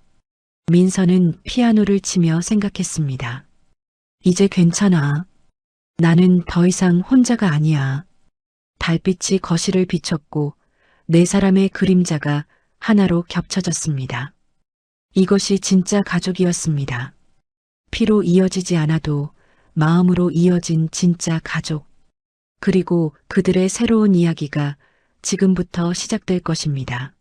민서는 피아노를 치며 생각했습니다. 이제 괜찮아. 나는 더 이상 혼자가 아니야. 달빛이 거실을 비췄고 네 사람의 그림자가 하나로 겹쳐졌습니다. 이것이 진짜 가족이었습니다. 피로 이어지지 않아도 마음으로 이어진 진짜 가족. 그리고 그들의 새로운 이야기가 지금부터 시작될 것입니다.